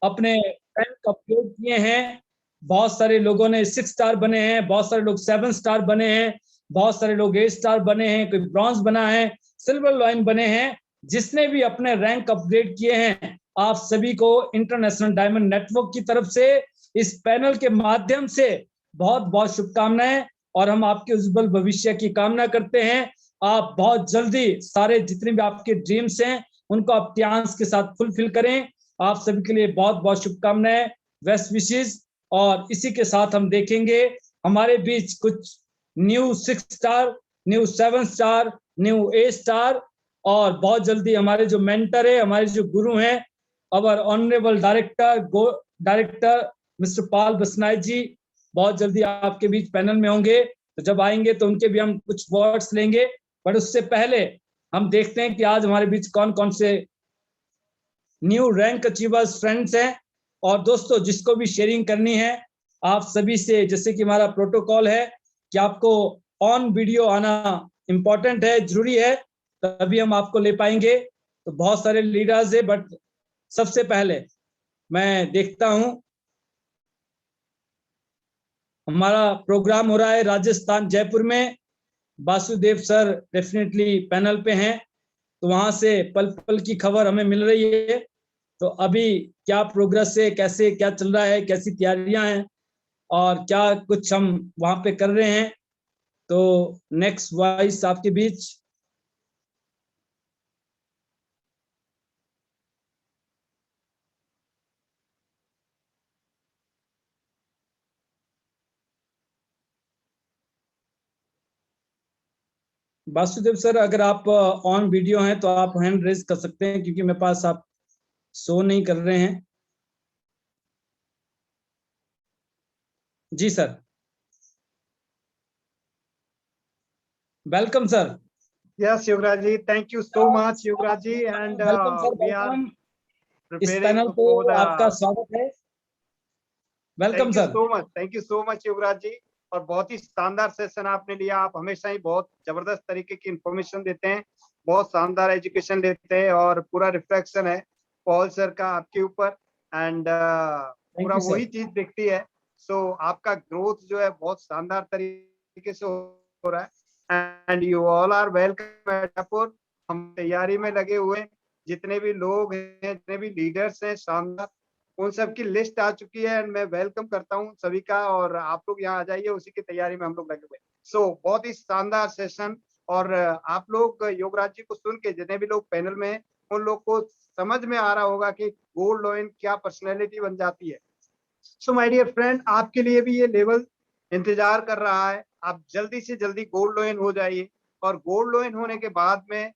अपने rank upload किए हैं। बहुत सारे लोगों ने 6 स्टार बने हैं, बहुत सारे लोग 7 स्टार बने हैं, बहुत सारे लोग 8 स्टार बने हैं, कोई ब्रॉन्ज बना है, सिल्वर लाइन बने हैं। जिसने भी अपने रैंक अपग्रेड किए हैं, आप सभी को इंटरनेशनल डायमंड नेटवर्क की तरफ से इस पैनल के माध्यम से बहुत बहुत शुभकामनाएं, और हम आपके उज्जवल भविष्य की कामना करते हैं। आप बहुत जल्दी सारे जितने भी आपके ड्रीम्स हैं उनको आप त्याग के साथ फुलफिल करें। आप सभी के लिए बहुत बहुत शुभकामनाएं, बेस्ट विशेस। और इसी के साथ हम देखेंगे हमारे बीच कुछ new 6 star, new 7 star, new 8 star, और बहुत जल्दी हमारे जो मेंटर है, हमारे जो गुरु हैं, अवर ऑनरेबल डायरेक्टर मिस्टर पाल बसनाई जी, बहुत जल्दी आपके बीच पैनल में होंगे। तो जब आएंगे तो उनके भी हम कुछ वर्ड्स लेंगे, बट उससे पहले हम देखते हैं कि आज हमारे बीच कौन कौन से न्यू रैंक अचीवर्स फ्रेंड्स हैं। और दोस्तों, जिसको भी शेयरिंग करनी है, आप सभी से, जैसे कि हमारा प्रोटोकॉल है कि आपको ऑन वीडियो आना इंपॉर्टेंट है, जरूरी है, तभी हम आपको ले पाएंगे। तो बहुत सारे लीडर्स है, बट सबसे पहले मैं देखता हूं, हमारा प्रोग्राम हो रहा है राजस्थान जयपुर में। वासुदेव सर डेफिनेटली पैनल पे हैं, तो वहां से पल पल की खबर हमें मिल रही है। तो अभी क्या प्रोग्रेस है, कैसे क्या चल रहा है, कैसी तैयारियां हैं, और क्या कुछ हम वहां पे कर रहे हैं। तो नेक्स्ट वॉइस आपके बीच। वासुदेव सर, अगर आप ऑन वीडियो हैं तो आप हैंड रेज कर सकते हैं, क्योंकि मेरे पास आप शो नहीं कर रहे हैं। जी sir, welcome sir. Yes, Yuvraj ji. Thank you so much, Yuvraj ji. And welcome sir, we are welcome. इस preparing पैनल पे for आपका the. स्वागत है। Welcome Thank you sir. so much. Thank you so much, Yuvraj ji. और बहुत ही शानदार session आपने लिया। आप हमेशा ही बहुत जबरदस्त तरीके की इंफॉर्मेशन देते हैं, बहुत शानदार एजुकेशन देते हैं, और पूरा रिफ्लेक्शन है पॉल सर का आपके ऊपर। एंड थैंक पूरा यू वही सर। चीज दिखती है। सो आपका ग्रोथ जो है बहुत शानदार तरीके से हो रहा है। And you all are welcome at Jaipur. हम तैयारी में लगे हुए हैं। जितने भी लोग हैं, जितने भी लीडर्स हैं शानदार, उन सब की लिस्ट आ चुकी है। एंड मैं वेलकम करता हूँ सभी का, और आप लोग यहाँ आ जाइए, उसी की तैयारी में हम लोग लगे हुए। सो बहुत ही शानदार सेशन। और आप लोग योगराज जी को सुन के, जितने भी लोग पैनल में हैं, उन लोग को समझ में आ रहा होगा कि गोल्ड लॉइन क्या पर्सनैलिटी बन जाती है। सो माय डियर फ्रेंड, आपके लिए भी ये लेवल इंतजार कर रहा है। आप जल्दी से जल्दी गोल्ड लॉइन हो जाइए, और गोल्ड लॉइन होने के बाद में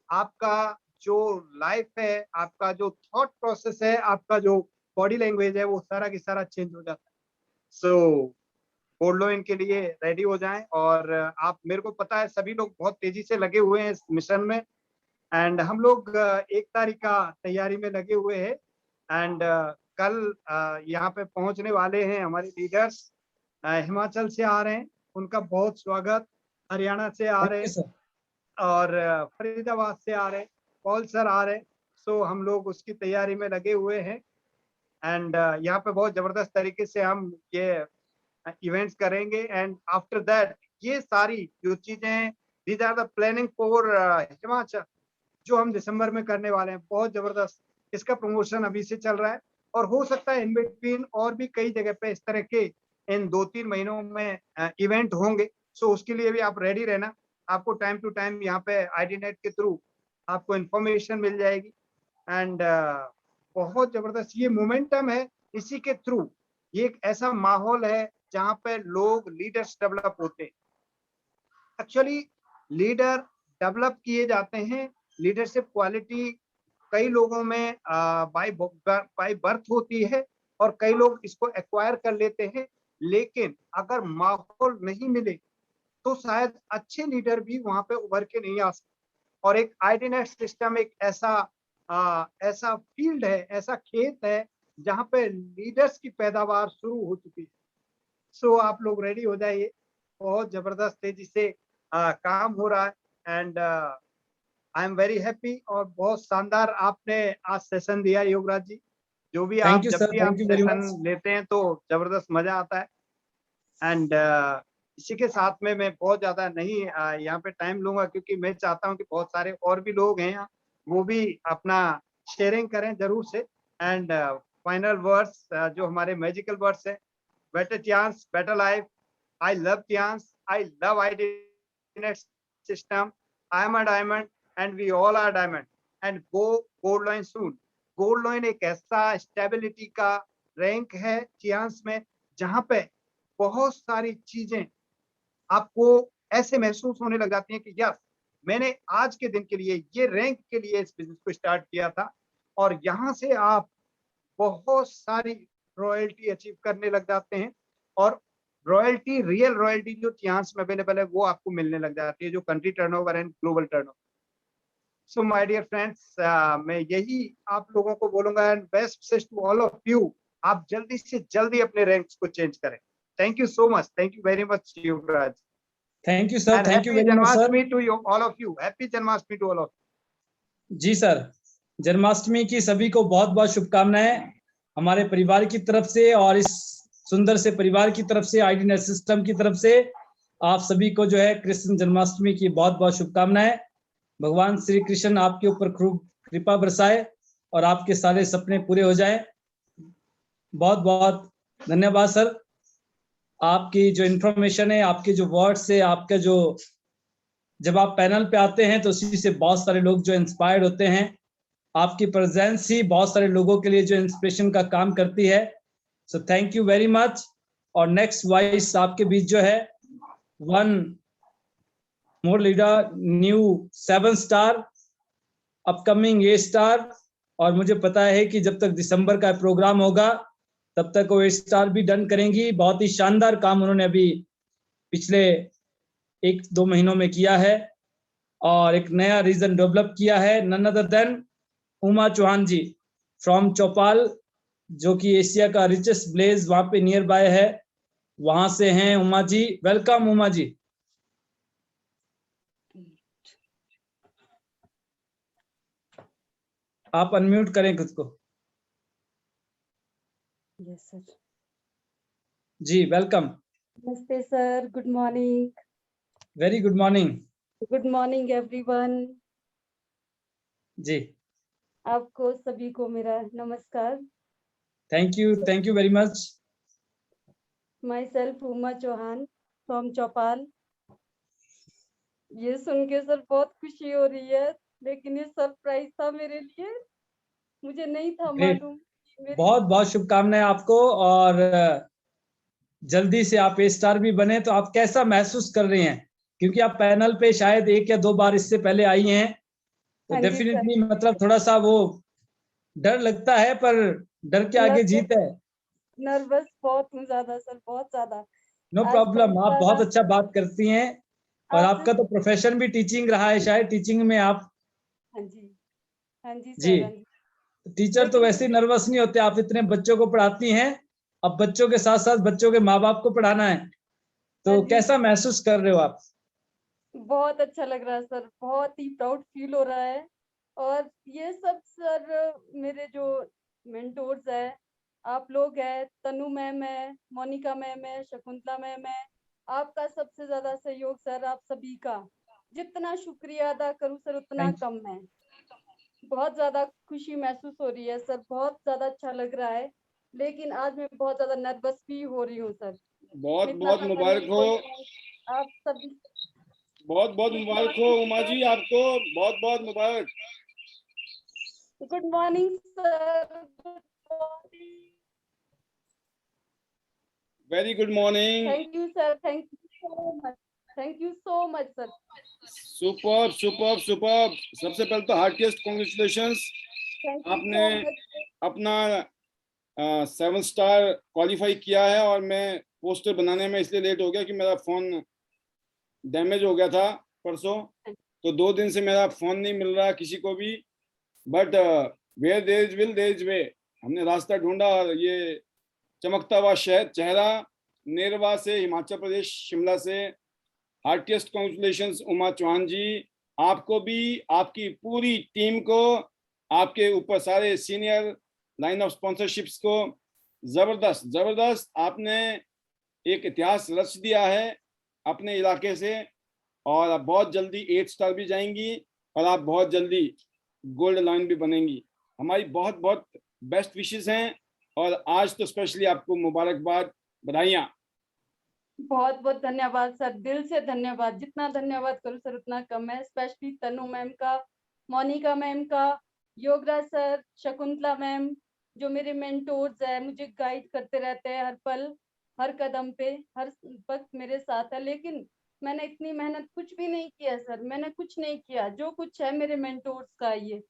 आपका जो लाइफ है, आपका जो थॉट प्रोसेस है, आपका जो बॉडी लैंग्वेज है, वो सारा की सारा चेंज हो जाता है। सो गोल्ड लॉइन के लिए रेडी हो जाएं। और आप, मेरे को पता है सभी लोग बहुत तेजी से लगे हुए हैं इस मिशन में। एंड हम लोग 1 तारीख का तैयारी में लगे हुए हैं। एंड कल यहाँ पे पहुंचने वाले हैं हमारे लीडर्स। हिमाचल से आ रहे हैं, उनका बहुत स्वागत। हरियाणा से आ थैंक रहे यू हैं, सर। और फरीदाबाद से आ रहे हैं, पॉल सर आ रहे हैं। सो हम लोग उसकी तैयारी में लगे हुए हैं। एंड यहाँ पे बहुत जबरदस्त तरीके से हम ये इवेंट्स करेंगे। एंड आफ्टर दैट ये सारी जो चीजें हैं, these are the planning for Himachal, जो हम दिसंबर में करने वाले हैं। बहुत जबरदस्त इसका प्रमोशन अभी से चल रहा है, और हो सकता है इन बिटवीन और भी कई जगह पे इस तरह के इन 2-3 महीनों में इवेंट होंगे। सो उसके लिए भी आप रेडी रहना। आपको टाइम टू टाइम यहाँ पे आईडी नेट के थ्रू आपको इंफॉर्मेशन मिल जाएगी। एंड बहुत जबरदस्त ये मोमेंटम है। इसी के थ्रू ये एक ऐसा माहौल है जहाँ पे लोग लीडर्स डेवलप होते हैं। एक्चुअली लीडर डेवलप किए जाते हैं। लीडरशिप क्वालिटी कई लोगों में बाय बर्थ होती है, और कई लोग इसको एक्वायर कर लेते हैं। लेकिन अगर माहौल नहीं मिले तो शायद अच्छे लीडर भी वहां पे उभर के नहीं आ सकते। और एक आईडीनेट सिस्टम एक ऐसा फील्ड है, ऐसा खेत है, जहाँ पे लीडर्स की पैदावार शुरू हो चुकी है। सो आप लोग रेडी हो जाइए। बहुत जबरदस्त तेजी से काम हो रहा है। And I am very happy. और बहुत शानदार आपने आज सेशन दिया योगराज जी। जो भी Thank आप you, जब sir. भी आप Thank you very much. Session लेते हैं तो जबरदस्त मजा आता है। एंड इसी के साथ में मैं बहुत ज्यादा नहीं यहाँ पे टाइम लूंगा, क्योंकि मैं चाहता हूँ कि बहुत सारे और भी लोग हैं यहाँ, वो भी अपना शेयरिंग करें जरूर से। एंड फाइनल वर्ड्स जो हमारे मैजिकल वर्ड्स है, better chance better life, I love chance, I love ID system, I am a diamond and we all are diamond, and go gold line soon. Gold line एक ऐसा stability का rank है chance में, जहां पे बहुत सारी चीजें आपको ऐसे महसूस होने लग जाती हैं कि यस, मैंने आज के दिन के लिए, ये रैंक के लिए इस बिजनेस को स्टार्ट किया था, और यहाँ से आप बहुत सारी रॉयल्टी अचीव करने लग जाते हैं। और रॉयल्टी, रियल रॉयल्टी जो चांस में अवेलेबल है, वो आपको मिलने लग जाती है, जो country turnover and global turnover. So my dear friends, मैं यही आप लोगों को बोलूंगा, and best wishes to all of you, आप जल्दी से जल्दी अपने रैंक्स को चेंज करें। Thank you so much, thank you very much Yuvraj, Thank you, sir. And Thank you happy very much, sir. Janmashtami to you all of you, happy Janmashtami to all of. जी sir, Janmashtami की सभी को बहुत बहुत शुभकामनाएं हमारे परिवार की तरफ से, और इस सुंदर से परिवार की तरफ से, आईडी नेट सिस्टम की तरफ से आप सभी को जो है कृष्ण जन्माष्टमी की बहुत बहुत शुभकामनाएं। भगवान श्री कृष्ण आपके ऊपर खूब कृपा बरसाए और आपके सारे सपने पूरे हो जाएं। बहुत बहुत धन्यवाद सर। आपकी जो इंफॉर्मेशन है, आपके जो वर्ड्स है, आपका जो, जब आप पैनल पे आते हैं तो उसी से बहुत सारे लोग जो इंस्पायर्ड होते हैं। आपकी प्रेजेंस ही बहुत सारे लोगों के लिए जो इंस्पिरेशन का काम करती है। So thank you very much. और नेक्स्ट वॉइस आपके बीच जो है, one more leader, new 7 star, upcoming A star, और मुझे पता है कि जब तक दिसंबर का प्रोग्राम होगा तब तक वो A स्टार भी डन करेंगी। बहुत ही शानदार काम उन्होंने अभी पिछले 1-2 महीनों में किया है, और एक नया रीजन डेवलप किया है। None other than Uma Chauhan ji from Chaupal, जो कि एशिया का रिचेस्ट ब्लेज वहां पे नियर बाय है, वहां से हैं उमा जी। वेलकम उमा जी। आप अनम्यूट करें खुद को। Yes sir. जी वेलकम। नमस्ते sir, good morning. Very good morning. Good morning everyone. जी आपको सभी को मेरा नमस्कार। Thank you very much. Myself Uma Chauhan from Chaupal. ये सुन के सर बहुत खुशी हो रही है, लेकिन ये सरप्राइज था मेरे लिए, मुझे नहीं था ग्रेट, मालूम। बहुत बहुत शुभकामनाएं आपको। और जल्दी से आप A स्टार भी बने। तो आप कैसा महसूस कर रहे हैं, क्योंकि आप पैनल पे शायद 1 या 2 बार इससे पहले आई हैं, तो हाँ जी डेफिनेटली सर। मतलब थोड़ा सा वो डर लगता है, पर डर के आगे जीत है। नर्वस बहुत हूँ ज्यादा सर, बहुत ज्यादा। नो आज प्रॉब्लम, पहली आप बार बहुत अच्छा बात करती हैं, और आपसे। आपका तो प्रोफेशन भी टीचिंग रहा है, शायद टीचिंग में आप। हाँ जी, हाँ जी जी, सर, हाँ जी। टीचर तो लेकिन वैसे ही नर्वस नहीं होते, आप इतने बच्चों को पढ़ाती हैं, अब बच्चों के साथ साथ बच्चों के माँ बाप को पढ़ाना है, हाँ तो जी कैसा महसूस कर रहे हो आप? बहुत अच्छा लग रहा है सर, बहुत ही प्राउड फील हो रहा है। और ये सब सर मेरे जो मेंटोर्स है, आप लोग हैं, तनु मैम है, मोनिका मैम है, शकुंतला मैम है, आपका सबसे ज्यादा सहयोग सर, आप सभी का जितना शुक्रिया अदा करूं सर उतना थैंक कम है। बहुत ज्यादा खुशी महसूस हो रही है सर, बहुत ज्यादा अच्छा लग रहा है, लेकिन आज मैं बहुत ज्यादा नर्वस भी हो रही हूँ सर। बहुत इतना बहुत पता मुबारक नहीं हो, आप सभी। बहुत बहुत मुबारक हो उमा जी, आपको बहुत बहुत मुबारक। Good morning sir. Good morning. Very good morning. Thank you sir, thank you so much, thank you so much sir. Super super super. सबसे पहले तो हार्टिएस्ट कॉन्ग्रेचुलेशंस, थैंक यू आपने सो मच। अपना 7 स्टार क्वालिफाई किया है। और मैं poster बनाने में इसलिए लेट हो गया कि मेरा फोन डैमेज हो गया था परसों, तो 2 दिन से मेरा फोन नहीं मिल रहा किसी को भी। But where there is will there is way, हमने रास्ता ढूंढा, और ये चमकता हुआ चेहरा नेरवा से, हिमाचल प्रदेश, शिमला से। हार्टिएस्ट कॉन्ग्रेचुलेशंस उमा चौहान जी, आपको भी, आपकी पूरी टीम को, आपके ऊपर सारे सीनियर लाइन ऑफ स्पॉन्सरशिप्स को। जबरदस्त जबरदस्त, आपने एक इतिहास रच दिया है अपने इलाके से, और आप बहुत जल्दी 8 स्टार भी जाएंगी और आप बहुत जल्दी गोल्ड लाइन भी बनेंगी। हमारी बहुत बहुत बेस्ट विशेस हैं, और आज तो स्पेशली आपको मुबारकबाद, बधाइयाँ। बहुत बहुत धन्यवाद सर, दिल से धन्यवाद। जितना धन्यवाद करूँ सर उतना कम है। स्पेशली तनु मैम का, मोनिका मैम का, योगराज सर, शकुंतला मैम, जो मेरे मेंटोर्स है, मुझे गाइड करते रहते हैं हर पल, हर कदम पे, हर वक्त मेरे साथ है। लेकिन मैंने इतनी मेहनत कुछ भी नहीं किया सर, मैंने कुछ नहीं किया। जो कुछ है मेरे मेंटोर्स का, ये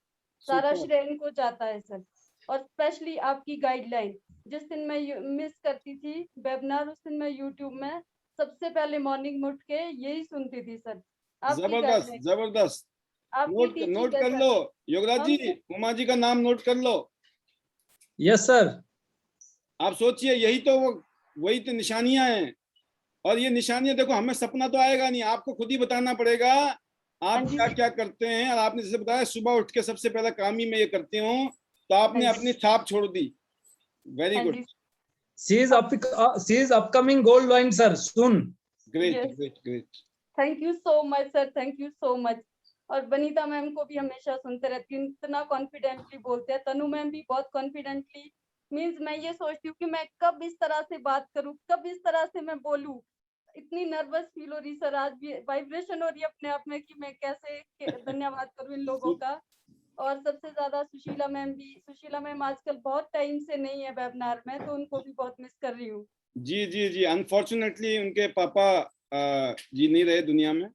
सारा सुपर। श्रेय इनको जाता है सर। और स्पेशली आपकी गाइडलाइन, जिस दिन मैं मिस करती थी वेबिनार, उस दिन मैं यूट्यूब में सबसे पहले मॉर्निंग में उठ के यही सुनती थी सर। आपकी जबरदस्त गाइडलाइन, जबरदस्त, आपकी नोट टीचिंग कर लो योगराज जी, हम उमा जी का नाम नोट कर लो। Yes sir. आप सोचिए, यही तो वही तो निशानियां हैं। और ये निशानियां देखो, हमें सपना तो आएगा नहीं, आपको खुद ही बताना पड़ेगा आप हाँ जी। क्या क्या करते हैं। और आपने जैसे बताया सुबह उठ के सबसे पहला काम ही मैं ये करती हूँ, तो आपने हाँ जी। अपनी छाप छोड़ दी। वेरी हाँ गुड, जी। she is upcoming gold line sir soon. Great Yes. Great great. Thank you so much sir, thank you so much. और वनीता मैम को भी हमेशा सुनते रहती हूँ, इतना कॉन्फिडेंटली बोलते हैं। तनु मैम भी बहुत कॉन्फिडेंटली, मीन्स मैं ये सोचती हूँ कि मैं कब इस तरह से बात करूँ, कब इस तरह से मैं बोलूँ। इतनी नर्वस फील हो रही सर, आज भी वाइब्रेशन हो रही है अपने आप में कि मैं कैसे धन्यवाद करूँ इन लोगों का। और सबसे ज्यादा सुशीला मैम भी, सुशीला मैम आजकल बहुत टाइम से नहीं है वेबिनार में, तो उनको भी बहुत मिस कर रही हूँ। जी जी जी, अनफॉर्चुनेटली उनके पापा जी नहीं रहे दुनिया में,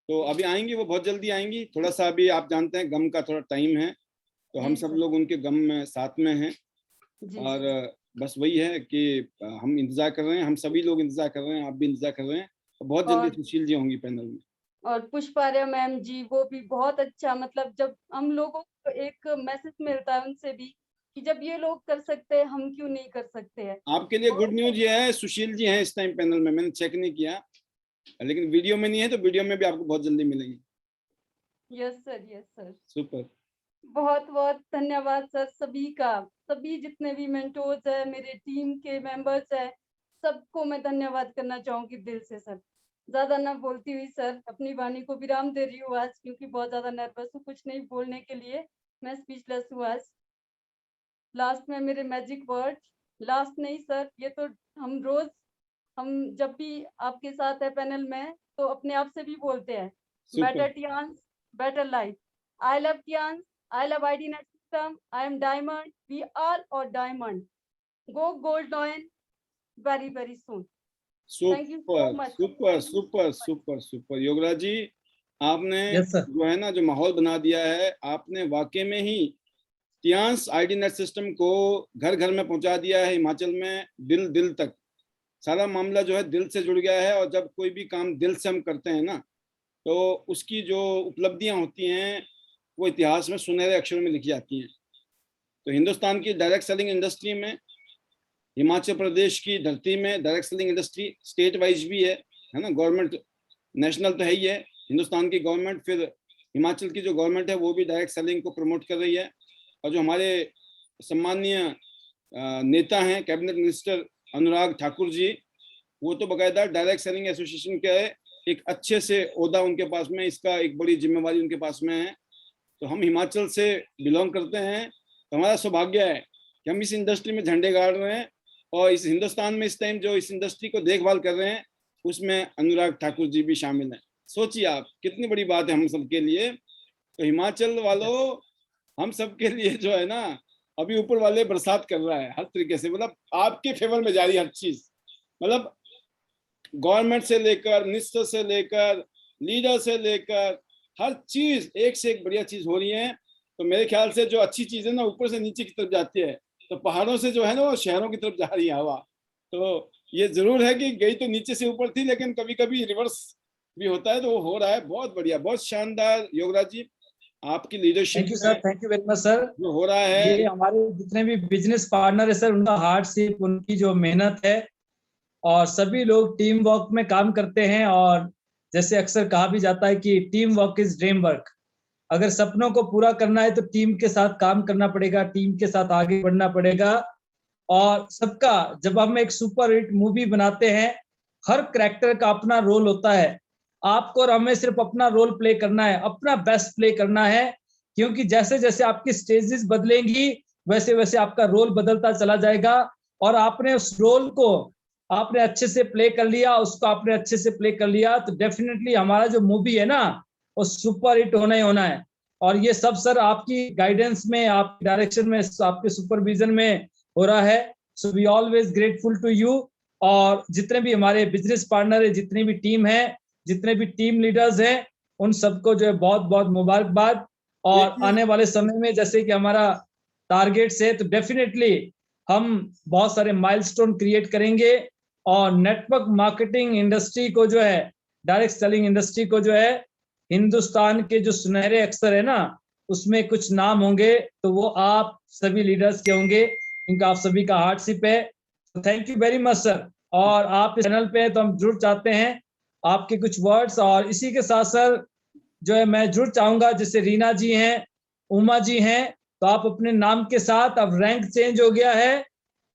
तो अभी आएंगी, वो बहुत जल्दी आएंगी। थोड़ा सा अभी आप जानते हैं गम का थोड़ा टाइम है, तो हम जी सब सर। लोग उनके गम में साथ में हैं। जी और सर। बस वही है कि हम इंतजार कर रहे हैं, हम सभी लोग इंतजार कर रहे हैं, आप भी इंतजार कर रहे हैं, और बहुत जल्दी और सुशील जी होंगी पैनल में। और पुष्पार्या मैम जी, वो भी बहुत अच्छा, मतलब जब हम लोगों को एक मैसेज मिलता है उनसे भी कि जब ये लोग कर सकते हैं, हम क्यों नहीं कर सकते हैं। आपके लिए गुड बहुत न्यूज ये है, सुशील जी हैं इस टाइम पैनल में, मैंने चेक नहीं किया, लेकिन वीडियो में नहीं है, तो वीडियो में भी आपको बहुत जल्दी मिलेंगी। Yes sir, yes sir. Super. बहुत बहुत धन्यवाद सर सभी का। सभी जितने भी मेंटोर्स है, मेरे टीम के मेंबर्स है, सबको मैं धन्यवाद करना चाहूंगी दिल से सर। ज्यादा ना बोलती हुई सर अपनी वाणी को विराम दे रही हूँ आज, क्योंकि बहुत ज्यादा नर्वस हूँ कुछ नहीं बोलने के लिए। मैं स्पीचलेस हूँ आज। लास्ट में मेरे मैजिक वर्ड, लास्ट नहीं सर, ये तो हम रोज, हम जब भी आपके साथ है पैनल में, तो अपने आप से भी बोलते हैं, better Tiens, better life. I love Tiens, I love ID net system, I am diamond, we are और diamond, go gold lion very very soon. Thank you so super much. Super super super super. Yograj ji, आपने Yes, sir. जो है ना, जो माहौल बना दिया है, आपने वाकई में ही टियान्स आईडी नेट सिस्टम को घर घर में पहुंचा दिया है हिमाचल में, दिल दिल तक। सारा मामला जो है दिल से जुड़ गया है, और जब कोई भी काम दिल से हम करते हैं ना, तो उसकी जो उपलब्धियां होती हैं वो इतिहास में सुनहरे अक्षरों में लिखी जाती हैं। तो हिंदुस्तान की डायरेक्ट सेलिंग इंडस्ट्री में, हिमाचल प्रदेश की धरती में direct selling industry state wise भी है ना, गवर्नमेंट नेशनल तो है ही है, हिंदुस्तान की गवर्नमेंट, फिर हिमाचल की जो गवर्नमेंट है वो भी डायरेक्ट सेलिंग को प्रमोट कर रही है। और जो हमारे सम्माननीय नेता हैं कैबिनेट मिनिस्टर अनुराग ठाकुर जी, वो तो बाकायदा डायरेक्ट सेलिंग एसोसिएशन के एक अच्छे से ओहदा उनके पास में, इसका एक बड़ी जिम्मेवारी उनके पास में है। तो हम हिमाचल से बिलोंग करते हैं, तो हमारा सौभाग्य है कि हम इस इंडस्ट्री में झंडे गाड़ रहे हैं, और इस हिंदुस्तान में इस टाइम जो इस इंडस्ट्री को देखभाल कर रहे हैं उसमें अनुराग ठाकुर जी भी शामिल हैं। सोचिए आप, कितनी बड़ी बात है हम सबके लिए। तो हिमाचल वालों, हम सबके लिए जो है ना, अभी ऊपर वाले बरसात कर रहा है हर तरीके से, मतलब आपके फेवर में जा रही है हर चीज, मतलब गवर्नमेंट से लेकर, मिनिस्टर से लेकर, लीडर से लेकर, हर चीज एक से एक बढ़िया चीज हो रही है। तो मेरे ख्याल से जो अच्छी चीज है ना, ऊपर से नीचे की तरफ जाती है, तो पहाड़ों से जो है ना वो शहरों की तरफ जा रही है हवा। तो ये जरूर है कि गई तो नीचे से ऊपर थी, लेकिन कभी कभी रिवर्स भी होता है, तो वो हो रहा है। बहुत बढ़िया, बहुत शानदार योगराज जी, आपकी leadership thank you sir, thank you very much sir. जो हो रहा है। ये हमारे जितने भी बिजनेस पार्टनर है सर, उनका हार्डशिप, उनकी जो मेहनत है, और सभी लोग टीम वर्क में काम करते हैं। और जैसे अक्सर कहा भी जाता है कि team work is dream work, अगर सपनों को पूरा करना है तो टीम के साथ काम करना पड़ेगा, टीम के साथ आगे बढ़ना पड़ेगा। और सबका, जब हम एक सुपर हिट मूवी बनाते हैं, हर कैरेक्टर का अपना रोल होता है। आपको और हमें सिर्फ अपना रोल प्ले करना है, अपना बेस्ट प्ले करना है, क्योंकि जैसे जैसे आपकी स्टेजेस बदलेंगी वैसे वैसे आपका रोल बदलता चला जाएगा। और आपने उस रोल को आपने अच्छे से प्ले कर लिया, उसको आपने अच्छे से प्ले कर लिया, तो डेफिनेटली हमारा जो मूवी है ना वो सुपर हिट होना ही होना है। और ये सब सर आपकी गाइडेंस में, आपके डायरेक्शन में, आपके सुपरविजन में हो रहा है। So we always grateful to you. और जितने भी हमारे बिजनेस पार्टनर है, जितनी भी टीम है, जितने भी टीम लीडर्स हैं, उन सबको जो है बहुत बहुत मुबारकबाद। और आने वाले समय में जैसे कि हमारा टारगेट है, तो डेफिनेटली हम बहुत सारे माइलस्टोन क्रिएट करेंगे। और नेटवर्क मार्केटिंग इंडस्ट्री को जो है, डायरेक्ट सेलिंग इंडस्ट्री को जो है, हिंदुस्तान के जो सुनहरे अक्षर है ना, उसमें कुछ नाम होंगे तो वो आप सभी लीडर्स के होंगे। इनका आप सभी का हार्डशिप है। Thank you very much sir. और आप इस चैनल पे हैं तो हम जरूर चाहते हैं आपके कुछ वर्ड्स। और इसी के साथ सर जो है मैं जरूर चाहूंगा, जैसे रीना जी हैं, उमा जी हैं, तो आप अपने नाम के साथ, अब रैंक चेंज हो गया है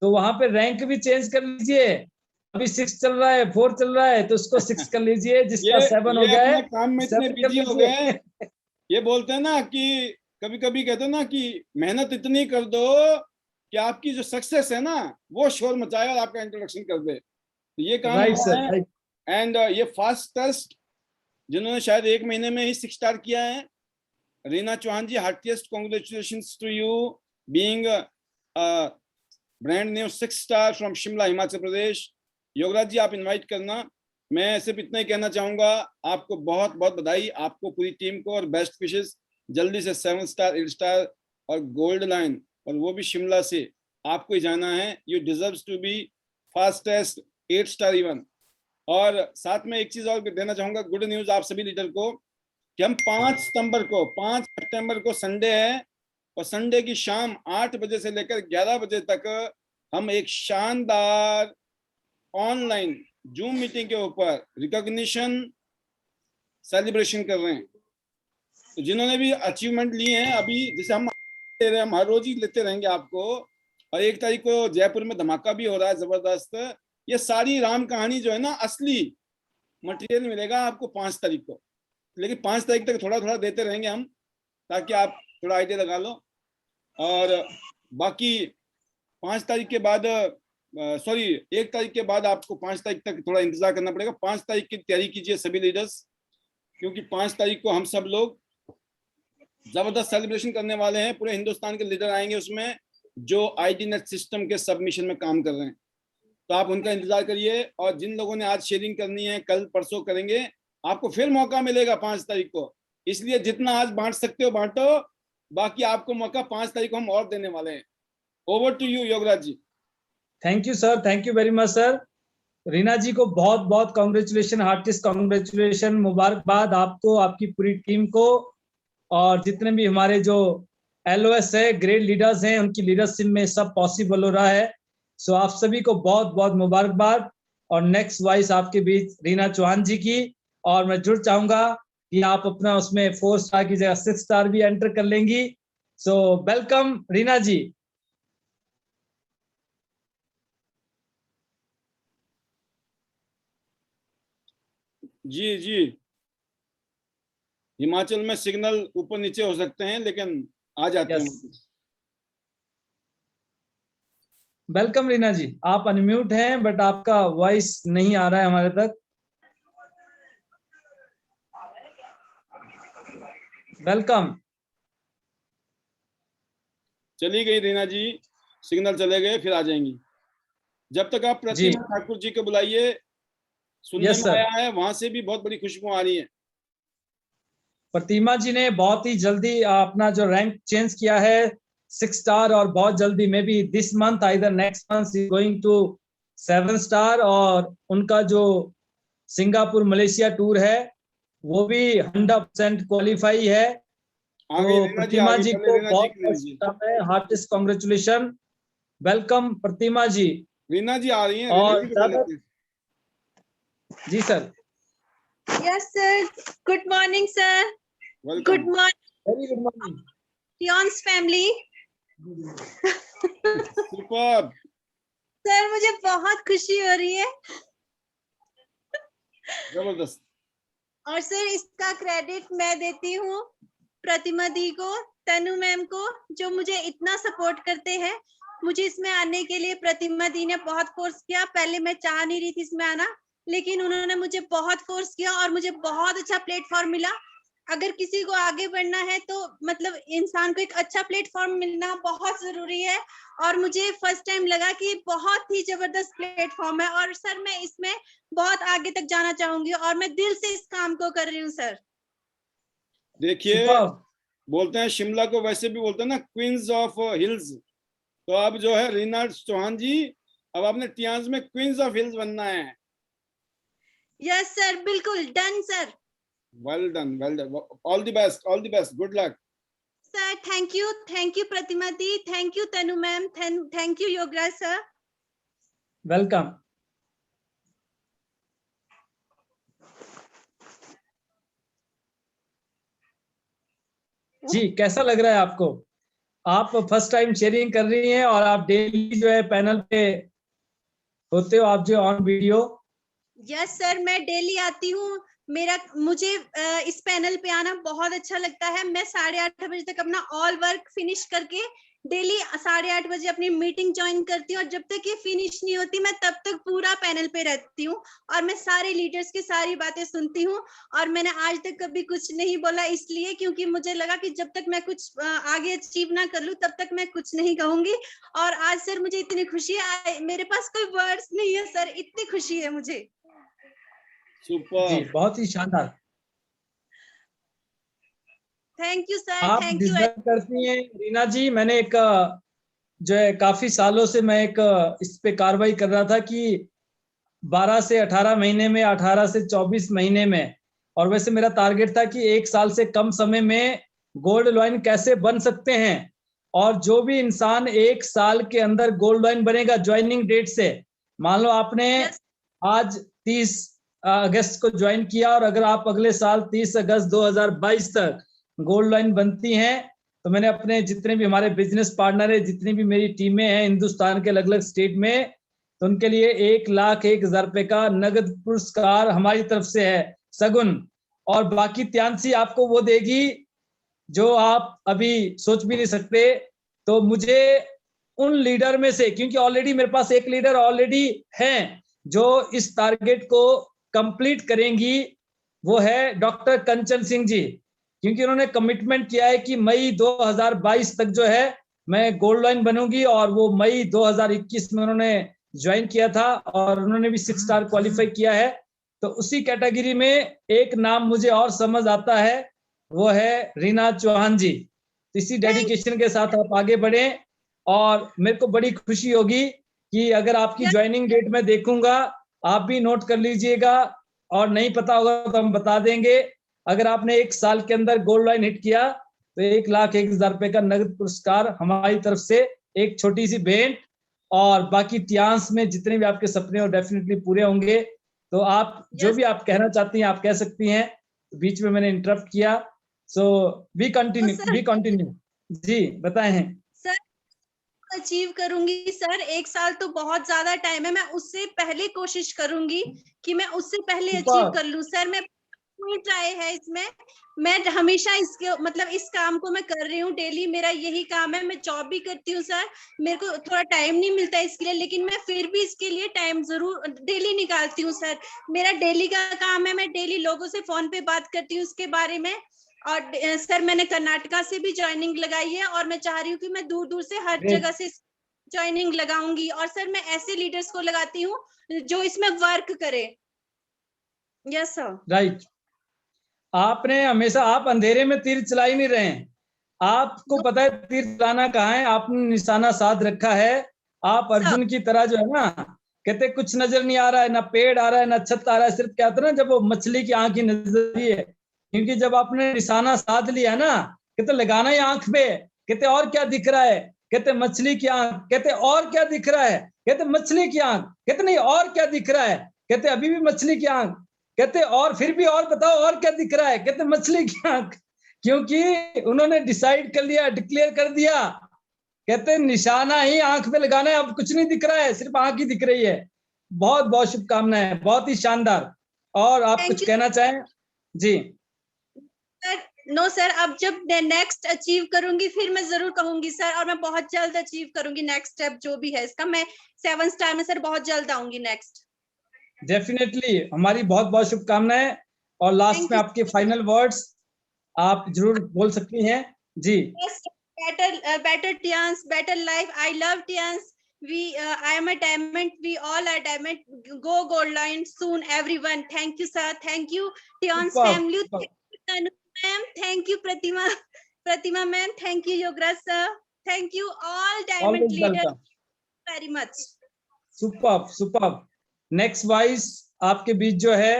तो वहां पे रैंक भी चेंज कर लीजिए। अभी 6 चल रहा है, 4 चल रहा है, तो उसको 6 कर लीजिए। जिसका 7 हो गया है अपने काम में इतने 7 कर बिजी हो गए हैं। लीजिए। ये बोलते हैं ना कि कभी कभी कहते हैं ना कि मेहनत इतनी कर दो कि आपकी जो सक्सेस है ना वो शोर मचाए और आपका इंट्रोडक्शन कर दे। तो ये काम राइट हुआ सर, है। राइट। एंड ये फास्टेस्ट जिन्होंने शायद 1 महीने में ही 6 स्टार किया है, Reena Chauhan ji, heartiest congratulations to you being brand new 6 star from Shimla, Himachal Pradesh. Yograj ji आप इनवाइट करना। मैं सिर्फ इतना ही कहना चाहूंगा, आपको बहुत बहुत बधाई, आपको पूरी टीम को, और बेस्ट विशेस। जल्दी से 7 स्टार, 8 स्टार और गोल्ड लाइन, और वो भी शिमला से आपको ही जाना है। You deserves to be fastest 8 star even. और साथ में एक चीज और देना चाहूंगा, गुड न्यूज आप सभी लीडर को, कि हम 5 सितंबर को संडे है, और संडे की शाम 8 बजे से लेकर 11 बजे तक हम एक शानदार ऑनलाइन जूम मीटिंग के ऊपर रिकॉग्निशन सेलिब्रेशन कर रहे हैं। तो जिन्होंने भी अचीवमेंट लिए हैं अभी, जैसे हम ले रहे हैं, हम हर रोज ही लेते रहेंगे आपको। और 1 तारीख को जयपुर में धमाका भी हो रहा है जबरदस्त। ये सारी राम कहानी जो है ना, असली मटेरियल मिलेगा आपको 5 तारीख को। लेकिन 5 तारीख तक थोड़ा थोड़ा देते रहेंगे हम, ताकि आप थोड़ा आइडिया लगा लो। और बाकी 5 तारीख के बाद, सॉरी 1 तारीख के बाद आपको 5 तारीख तक थोड़ा इंतजार करना पड़ेगा। 5 तारीख की तैयारी कीजिए सभी लीडर्स, क्योंकि 5 तारीख को हम सब लोग जबरदस्त सेलिब्रेशन करने वाले हैं। पूरे हिंदुस्तान के लीडर आएंगे उसमें, जो आईडीनेट सिस्टम के सबमिशन में काम कर रहे हैं। तो आप उनका इंतजार करिए। और जिन लोगों ने आज शेयरिंग करनी है, कल परसों करेंगे, आपको फिर मौका मिलेगा 5 तारीख को। इसलिए जितना आज बांट सकते हो बांटो, बाकी आपको मौका 5 तारीख को हम और देने वाले हैं। Over to you Yograj ji. Thank you sir, thank you very much sir. Reena ji को बहुत बहुत कॉन्ग्रेचुलेशन, हार्टिस्ट कॉन्ग्रेचुलेशन, मुबारकबाद आपको, आपकी पूरी टीम को। और जितने भी हमारे जो LOS है, ग्रेट लीडर्स हैं, उनकी लीडरशिप में सब पॉसिबल हो रहा है। सो आप सभी को बहुत बहुत मुबारकबाद। और नेक्स्ट वॉइस आपके बीच रीना चौहान जी की। और मैं जरूर चाहूंगा कि आप अपना उसमें 4 स्टार की जगह 6 स्टार भी एंटर कर लेंगी। सो वेलकम रीना जी। जी जी, हिमाचल में सिग्नल ऊपर नीचे हो सकते हैं, लेकिन आ जाते हैं। वेलकम रीना जी, आप अनम्यूट हैं बट आपका वॉइस नहीं आ रहा है हमारे तक। वेलकम। चली गई रीना जी, सिग्नल चले गए, फिर आ जाएंगी। जब तक आप प्रतिमा ठाकुर जी को बुलाइए, सुनने यस में सर। आया है वहां से भी बहुत बड़ी खुशबू आ रही है। प्रतिमा जी ने बहुत ही जल्दी अपना जो रैंक चेंज किया है 6 स्टार, और बहुत जल्दी may be this month either next month is going to 7 star. और उनका जो सिंगापुर मलेशिया टूर है वो भी 100% क्वालिफाई है। तो प्रतिमा जी को बहुत बहुत heartiest congratulation. Welcome Pratima ji. Reena ji आ रही हैं, और जी sir. Yes, sir. Good morning, sir. Welcome. Good morning, very good morning. Tiens family. Super. Sir मुझे बहुत खुशी हो रही है जबरदस्त। और सर इसका क्रेडिट मैं देती हूँ प्रतिमा दी को, तनु मैम को, जो मुझे इतना सपोर्ट करते हैं। मुझे इसमें आने के लिए प्रतिमा दी ने बहुत फोर्स किया। पहले मैं चाह नहीं रही थी इसमें आना, लेकिन उन्होंने मुझे बहुत फोर्स किया और मुझे बहुत अच्छा प्लेटफॉर्म मिला। अगर किसी को आगे बढ़ना है तो मतलब इंसान को एक अच्छा प्लेटफॉर्म मिलना बहुत जरूरी है, और मुझे फर्स्ट टाइम लगा कि बहुत ही जबरदस्त प्लेटफॉर्म है। और सर मैं इसमें बहुत आगे तक जाना चाहूंगी और मैं दिल से इस काम को कर रही हूँ सर। देखिए, Superb. बोलते हैं शिमला को वैसे भी बोलते हैं ना क्वींस ऑफ हिल्स। तो अब जो है रीना चौहान जी, अब आपने टियांस में क्वींस ऑफ हिल्स बनना है। यस सर, बिल्कुल done sir. Well done, well done. All the best, all the best, good luck sir. Thank you Pratima di, thank you Tanu ma'am, thank you Yograj sir. Welcome. जी, कैसा लग रहा है आपको? आप फर्स्ट टाइम शेयरिंग कर रही हैं और आप डेली जो है पैनल पे होते हो, आप जो ऑन वीडियो। यस सर, मैं डेली आती हूँ। मुझे इस पैनल पे आना बहुत अच्छा लगता है। मैं 8:30 बजे तक अपना ऑल वर्क फिनिश करके डेली 8:30 बजे अपनी मीटिंग ज्वाइन करती हूँ, और जब तक ये फिनिश नहीं होती मैं तब तक पूरा पैनल पे रहती हूँ और मैं सारे लीडर्स की सारी बातें सुनती हूँ। और मैंने आज तक कभी कुछ नहीं बोला, इसलिए क्योंकि मुझे लगा कि जब तक मैं कुछ आगे अचीव ना कर लूँ तब तक मैं कुछ नहीं कहूंगी। और आज सर मुझे इतनी खुशी है, मेरे पास कोई वर्ड्स नहीं है सर, इतनी खुशी है मुझे। सुपर जी, बहुत ही शानदार। थैंक यू सर, आप थैंक यू। डिजर्व करती हैं रीना जी। मैंने एक जो है काफी सालों से मैं एक इस पे कार्रवाई कर रहा था कि 12 से 18 महीने में, 18 से 24 महीने में, और वैसे मेरा टारगेट था कि 1 साल से कम समय में गोल्ड लॉइन कैसे बन सकते हैं। और जो भी इंसान 1 साल के अंदर गोल्ड लॉइन बनेगा ज्वाइनिंग डेट से, मान लो आपने आज 30 अगस्त को ज्वाइन किया और अगर आप अगले साल 30 अगस्त 2022 तक गोल्ड लॉइन बनती हैं, तो मैंने अपने जितने भी हमारे बिजनेस पार्टनर है, जितनी भी मेरी टीमें हैं हिंदुस्तान के अलग अलग स्टेट में, तो उनके लिए 1,01,000 रुपए का नगद पुरस्कार हमारी तरफ से है, सगुन। और बाकी त्यांसी आपको वो देगी जो आप अभी सोच भी नहीं सकते। तो मुझे उन लीडर में से, क्योंकि ऑलरेडी मेरे पास एक लीडर ऑलरेडी है जो इस टारगेट को कंप्लीट करेंगी, वो है डॉक्टर कंचन सिंह जी, क्योंकि उन्होंने कमिटमेंट किया है कि मई 2022 तक जो है मैं गोल्ड लॉइन बनूंगी, और वो मई 2021 में उन्होंने ज्वाइन किया था और उन्होंने भी 6 स्टार क्वालिफाई किया है। तो उसी कैटेगरी में एक नाम मुझे और समझ आता है, वो है रीना चौहान जी। इसी डेडिकेशन के साथ आप आगे बढ़े, और मेरे को बड़ी खुशी होगी कि अगर आपकी ज्वाइनिंग डेट में देखूंगा, आप भी नोट कर लीजिएगा, और नहीं पता होगा तो हम बता देंगे। अगर आपने 1 साल के अंदर गोल्ड लॉइन हिट किया तो 1,01,000 रुपए का नगद पुरस्कार हमारी तरफ से, एक छोटी सी भेंट, और बाकी टियांस में जितने भी आपके सपने और डेफिनेटली पूरे होंगे। तो आप जो भी आप कहना चाहती हैं आप कह सकती हैं, बीच में मैंने इंटरप्ट किया। So we continue. जी बताएं हैं सर। अचीव करूंगी सर, 1 साल तो बहुत ज्यादा टाइम है, मैं उससे पहले कोशिश करूंगी कि मैं उससे पहले अचीव कर लूं सर। मैं ट्राई है इसमें, मैं हमेशा इसके मतलब इस काम को मैं कर रही हूँ डेली, मेरा यही काम है। मैं जॉब भी करती हूँ सर, मेरे को थोड़ा टाइम नहीं मिलता इसके लिए, लेकिन मैं फिर भी इसके लिए टाइम जरूर डेली निकालती हूँ सर। मेरा डेली का काम है, मैं डेली लोगों से फोन पे बात करती हूँ उसके बारे में। और सर मैंने कर्नाटका से भी ज्वाइनिंग लगाई है, और मैं चाह रही हूँ कि मैं दूर दूर से हर जगह से ज्वाइनिंग लगाऊंगी। और सर मैं ऐसे लीडर्स को लगाती हूँ जो इसमें वर्क करे। Yes sir. राइट। आपने हमेशा, आप अंधेरे में तीर चला ही नहीं रहे हैं, आपको पता है तीर चलाना कहाँ है, आपने निशाना साध रखा है। आप अर्जुन की तरह जो है ना, कहते कुछ नजर नहीं आ रहा है, ना पेड़ आ रहा है ना छत आ रहा है, सिर्फ क्या होता है ना, जब वो मछली की आंख ही नजर है। क्योंकि जब आपने निशाना साध लिया ना, कहते लगाना ही आंख पे, कहते और क्या दिख रहा है, कहते मछली की आंख, कहते और क्या दिख रहा है, कहते मछली की आंख, कहते नहीं और क्या दिख रहा है, कहते अभी भी मछली की आंख, कहते और फिर भी और बताओ और क्या दिख रहा है, कहते मछली की आंख। क्योंकि उन्होंने डिसाइड कर लिया, डिक्लेयर कर दिया, कहते हैं निशाना ही आंख पे लगाना है, अब कुछ नहीं दिख रहा है, सिर्फ आंख ही दिख रही है। बहुत बहुत शुभकामनाएं, बहुत ही शानदार। और आप Thank कुछ you. कहना चाहें? जी। नो सर, अब जब नेक्स्ट अचीव करूंगी फिर मैं जरूर कहूंगी सर, और मैं बहुत जल्द अचीव करूंगी नेक्स्ट स्टेप जो भी है इसका। मैं 7 स्टार में सर बहुत जल्द आऊंगी नेक्स्ट। डेफिनेटली, हमारी बहुत बहुत शुभकामनाएं। और लास्ट Thank में you. आपके फाइनल वर्ड्स आप जरूर बोल सकती हैं। जी। Better Tians, better life. I love Tians. I am a diamond. We all are diamond. Go gold line soon, everyone. Thank you, sir. Thank you, Tians Superb, family. superb. Thank you, Tanu ma'am. Thank you, Pratima ma'am. Thank you, Yogra sir. Thank you, all diamond Always leaders. welcome. Very much. Superb, superb. Next vice आपके बीच जो है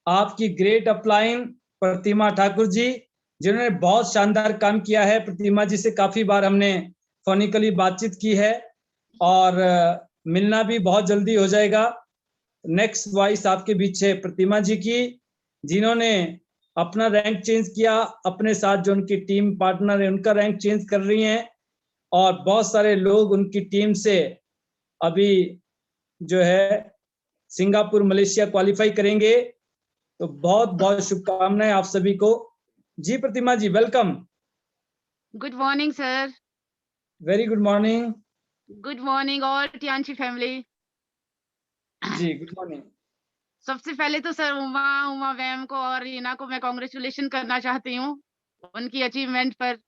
आपकी great upline प्रतिमा ठाकुर जी, जिन्होंने बहुत शानदार काम किया है। प्रतिमा जी से काफी बार हमने फोनिकली बातचीत की है और मिलना भी बहुत जल्दी हो जाएगा। नेक्स्ट वाइस आपके बीच है प्रतिमा जी की, जिन्होंने अपना रैंक चेंज किया, अपने साथ जो उनकी टीम पार्टनर है उनका रैंक चेंज कर रही हैं, और बहुत सारे लोग उनकी टीम से अभी जो है सिंगापुर मलेशिया क्वालिफाई करेंगे। तो बहुत बहुत शुभकामनाएं आप सभी को। जी Pratima ji, welcome. Good morning sir. Very good morning. Good morning all Tianshi family. जी गुड मॉर्निंग। सबसे पहले तो सर उमा मैम को और रीना को मैं कांग्रेचुलेशन करना चाहती हूँ उनकी अचीवमेंट पर।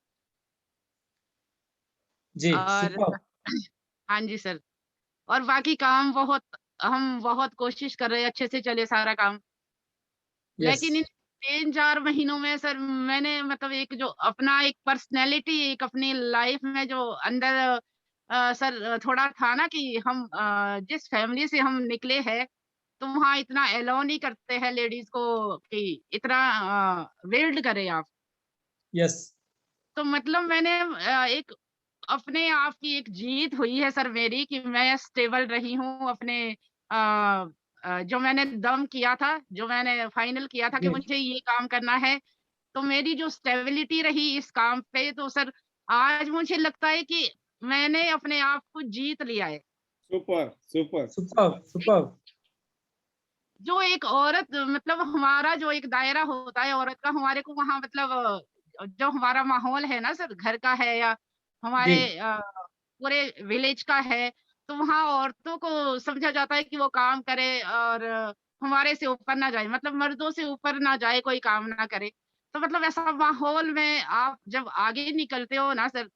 जी और सुपर। हाँ जी सर, और बाकी काम हम बहुत कोशिश कर रहे हैं अच्छे से चले सारा काम। लेकिन इन 3-4 महीनों में सर मैंने मतलब एक जो अपना एक पर्सनैलिटी एक अपनी लाइफ में जो अंदर सर थोड़ा था ना कि हम जिस फैमिली से हम निकले हैं तो वहाँ इतना अलाउ नहीं करते हैं लेडीज को कि इतना वेल्ड करें आप। यस। तो मतलब मैंने एक अपने आप की एक जीत हुई है सर मेरी कि मैं स्टेबल रही हूँ अपने जो मैंने दम किया था, जो मैंने फाइनल किया था कि मुझे ये काम करना है, तो मेरी जो स्टेबिलिटी रही इस काम पे, तो सर आज मुझे लगता है कि मैंने अपने आप को जीत लिया है। Super super super super. जो एक औरत मतलब हमारा जो एक दायरा होता है औरत का, हमारे को वहाँ मतलब जो हमारा माहौल है ना सर घर का है या हमारे पूरे विलेज का है, तो वहाँ औरतों को समझा जाता है कि वो काम करे और हमारे से ऊपर ना जाए, मतलब मर्दों से ऊपर ना जाए, कोई काम ना करे। तो मतलब ऐसा माहौल में आप जब आगे निकलते हो ना सर,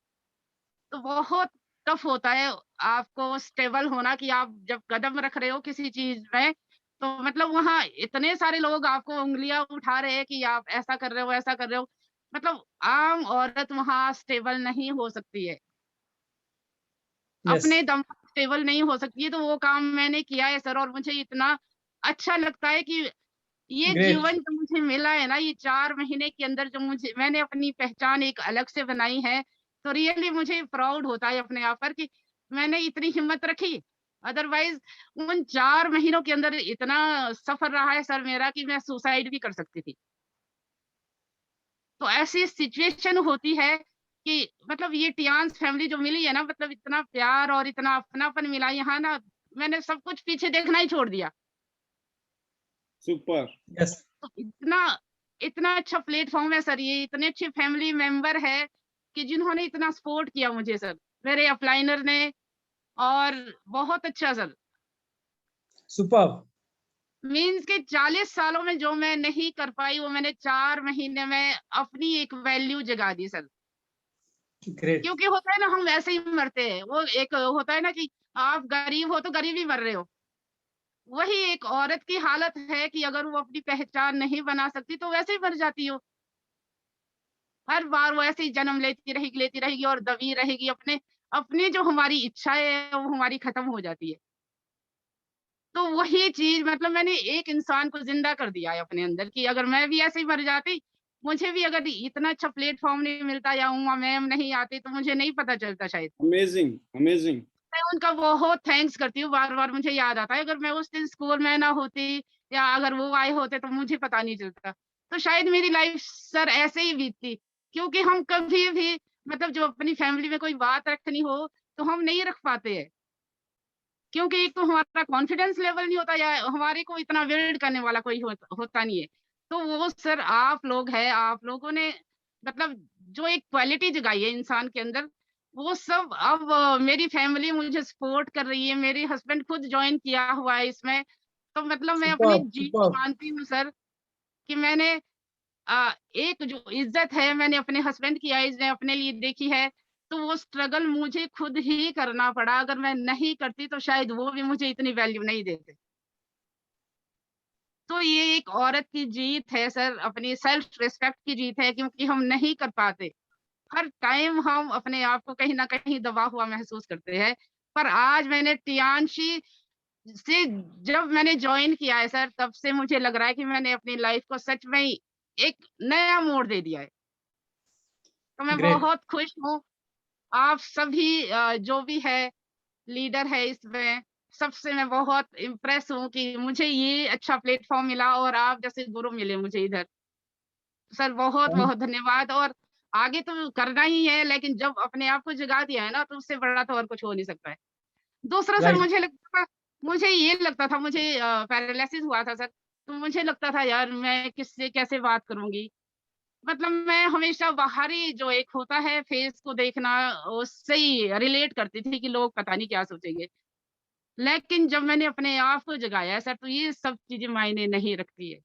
तो बहुत टफ होता है आपको स्टेबल होना कि आप जब कदम रख रहे हो किसी चीज में, तो मतलब वहाँ इतने सारे लोग आपको उंगलियां उठा रहे हैं कि आप ऐसा कर रहे हो ऐसा कर रहे हो, मतलब आम औरत वहाँ स्टेबल नहीं हो सकती है। अपने दम पर स्टेबल नहीं हो सकती है। तो वो काम मैंने किया है सर, और मुझे इतना अच्छा लगता है कि ये जीवन जो मुझे मिला है ना, ये 4 महीने के अंदर जो मैंने अपनी पहचान एक अलग से बनाई है, तो रियली मुझे प्राउड होता है अपने आप पर कि मैंने इतनी हिम्मत रखी। अदरवाइज उन 4 महीनों के अंदर इतना सफर रहा है सर मेरा कि मैं सुसाइड भी कर सकती थी। तो ऐसी सिचुएशन होती है कि मतलब ये टियांस फैमिली जो मिली है ना, मतलब इतना प्यार और इतना अपनापन मिला यहाँ ना, मैंने सब कुछ पीछे देखना ही छोड़ दिया। सुपर। यस। तो इतना अच्छा प्लेटफॉर्म है सर, ये इतने अच्छे फैमिली मेंबर है कि जिन्होंने इतना सपोर्ट किया मुझे सर, मेरे अपलाइनर ने, और बहुत अच्छा सर। सुपर। मीन्स के 40 सालों में जो मैं नहीं कर पाई वो मैंने 4 महीने में अपनी एक वैल्यू जगा दी सर। ग्रेट। क्योंकि होता है ना हम वैसे ही मरते हैं, वो एक होता है ना कि आप गरीब हो तो गरीब ही मर रहे हो, वही एक औरत की हालत है कि अगर वो अपनी पहचान नहीं बना सकती तो वैसे ही मर जाती हो। हर बार वो ऐसे ही जन्म लेती रहेगी और दबी रहेगी, अपने अपनी जो हमारी इच्छाएं है वो हमारी खत्म हो जाती है। तो वही चीज मतलब मैंने एक इंसान को जिंदा कर दिया है अपने अंदर कि अगर मैं भी ऐसे ही मर जाती, मुझे भी अगर इतना अच्छा प्लेटफॉर्म नहीं मिलता या उमा मैम नहीं आती तो मुझे नहीं पता चलता शायद। Amazing amazing. मैं उनका बहुत थैंक्स करती हूँ, बार-बार मुझे याद आता है अगर मैं उस दिन स्कूल में ना होती या अगर वो आए होते तो मुझे पता नहीं चलता। तो शायद मेरी लाइफ सर ऐसे ही बीतती। क्योंकि हम कभी भी मतलब जो अपनी फैमिली में कोई बात रखनी हो तो हम नहीं रख पाते हैं, क्योंकि एक तो हमारा कॉन्फिडेंस लेवल नहीं होता या हमारे को इतना बिल्ड करने वाला कोई होता नहीं है। तो वो सर आप लोग हैं, आप लोगों ने मतलब जो एक क्वालिटी जगाई है इंसान के अंदर, वो सब अब मेरी फैमिली मुझे सपोर्ट कर रही है, मेरे हस्बैंड खुद ज्वाइन किया हुआ है इसमें। तो मतलब मैं अपनी सुपर जीत सुपर। मानती हूँ सर कि मैंने एक जो इज्जत है मैंने अपने हस्बैंड की आईज में अपने लिए देखी है। तो वो स्ट्रगल मुझे खुद ही करना पड़ा, अगर मैं नहीं करती तो शायद वो भी मुझे इतनी वैल्यू नहीं देते। तो ये एक औरत की जीत है सर, अपनी सेल्फ रिस्पेक्ट की जीत है, क्योंकि हम नहीं कर पाते। हर टाइम हम अपने आप को कहीं ना कहीं दबा हुआ महसूस करते हैं। पर आज मैंने टियांशी से जब मैंने ज्वाइन किया है सर, तब से मुझे लग रहा है कि मैंने अपनी लाइफ को सच में ही एक नया मोड़ दे दिया है। तो मैं ग्रेट। बहुत खुश हूँ। आप सभी जो भी है लीडर है इसमें, सबसे मैं बहुत इम्प्रेस हूँ कि मुझे ये अच्छा प्लेटफॉर्म मिला और आप जैसे गुरु मिले मुझे इधर। सर बहुत बहुत धन्यवाद। और आगे तो करना ही है, लेकिन जब अपने आप को जगा दिया है ना, तो उससे बड़ा तो और कुछ हो नहीं सकता है। दूसरा सर, राइट। मुझे ये लगता था, मुझे पैरालिसिस हुआ था सर, तो मुझे लगता था यार मैं किससे कैसे बात करूंगी। मतलब मैं हमेशा बाहरी जो एक होता है फेस को देखना, उससे ही रिलेट करती थी कि लोग पता नहीं क्या सोचेंगे। लेकिन जब मैंने अपने आप को जगाया है सर, तो ये सब चीजें मायने नहीं रखती है।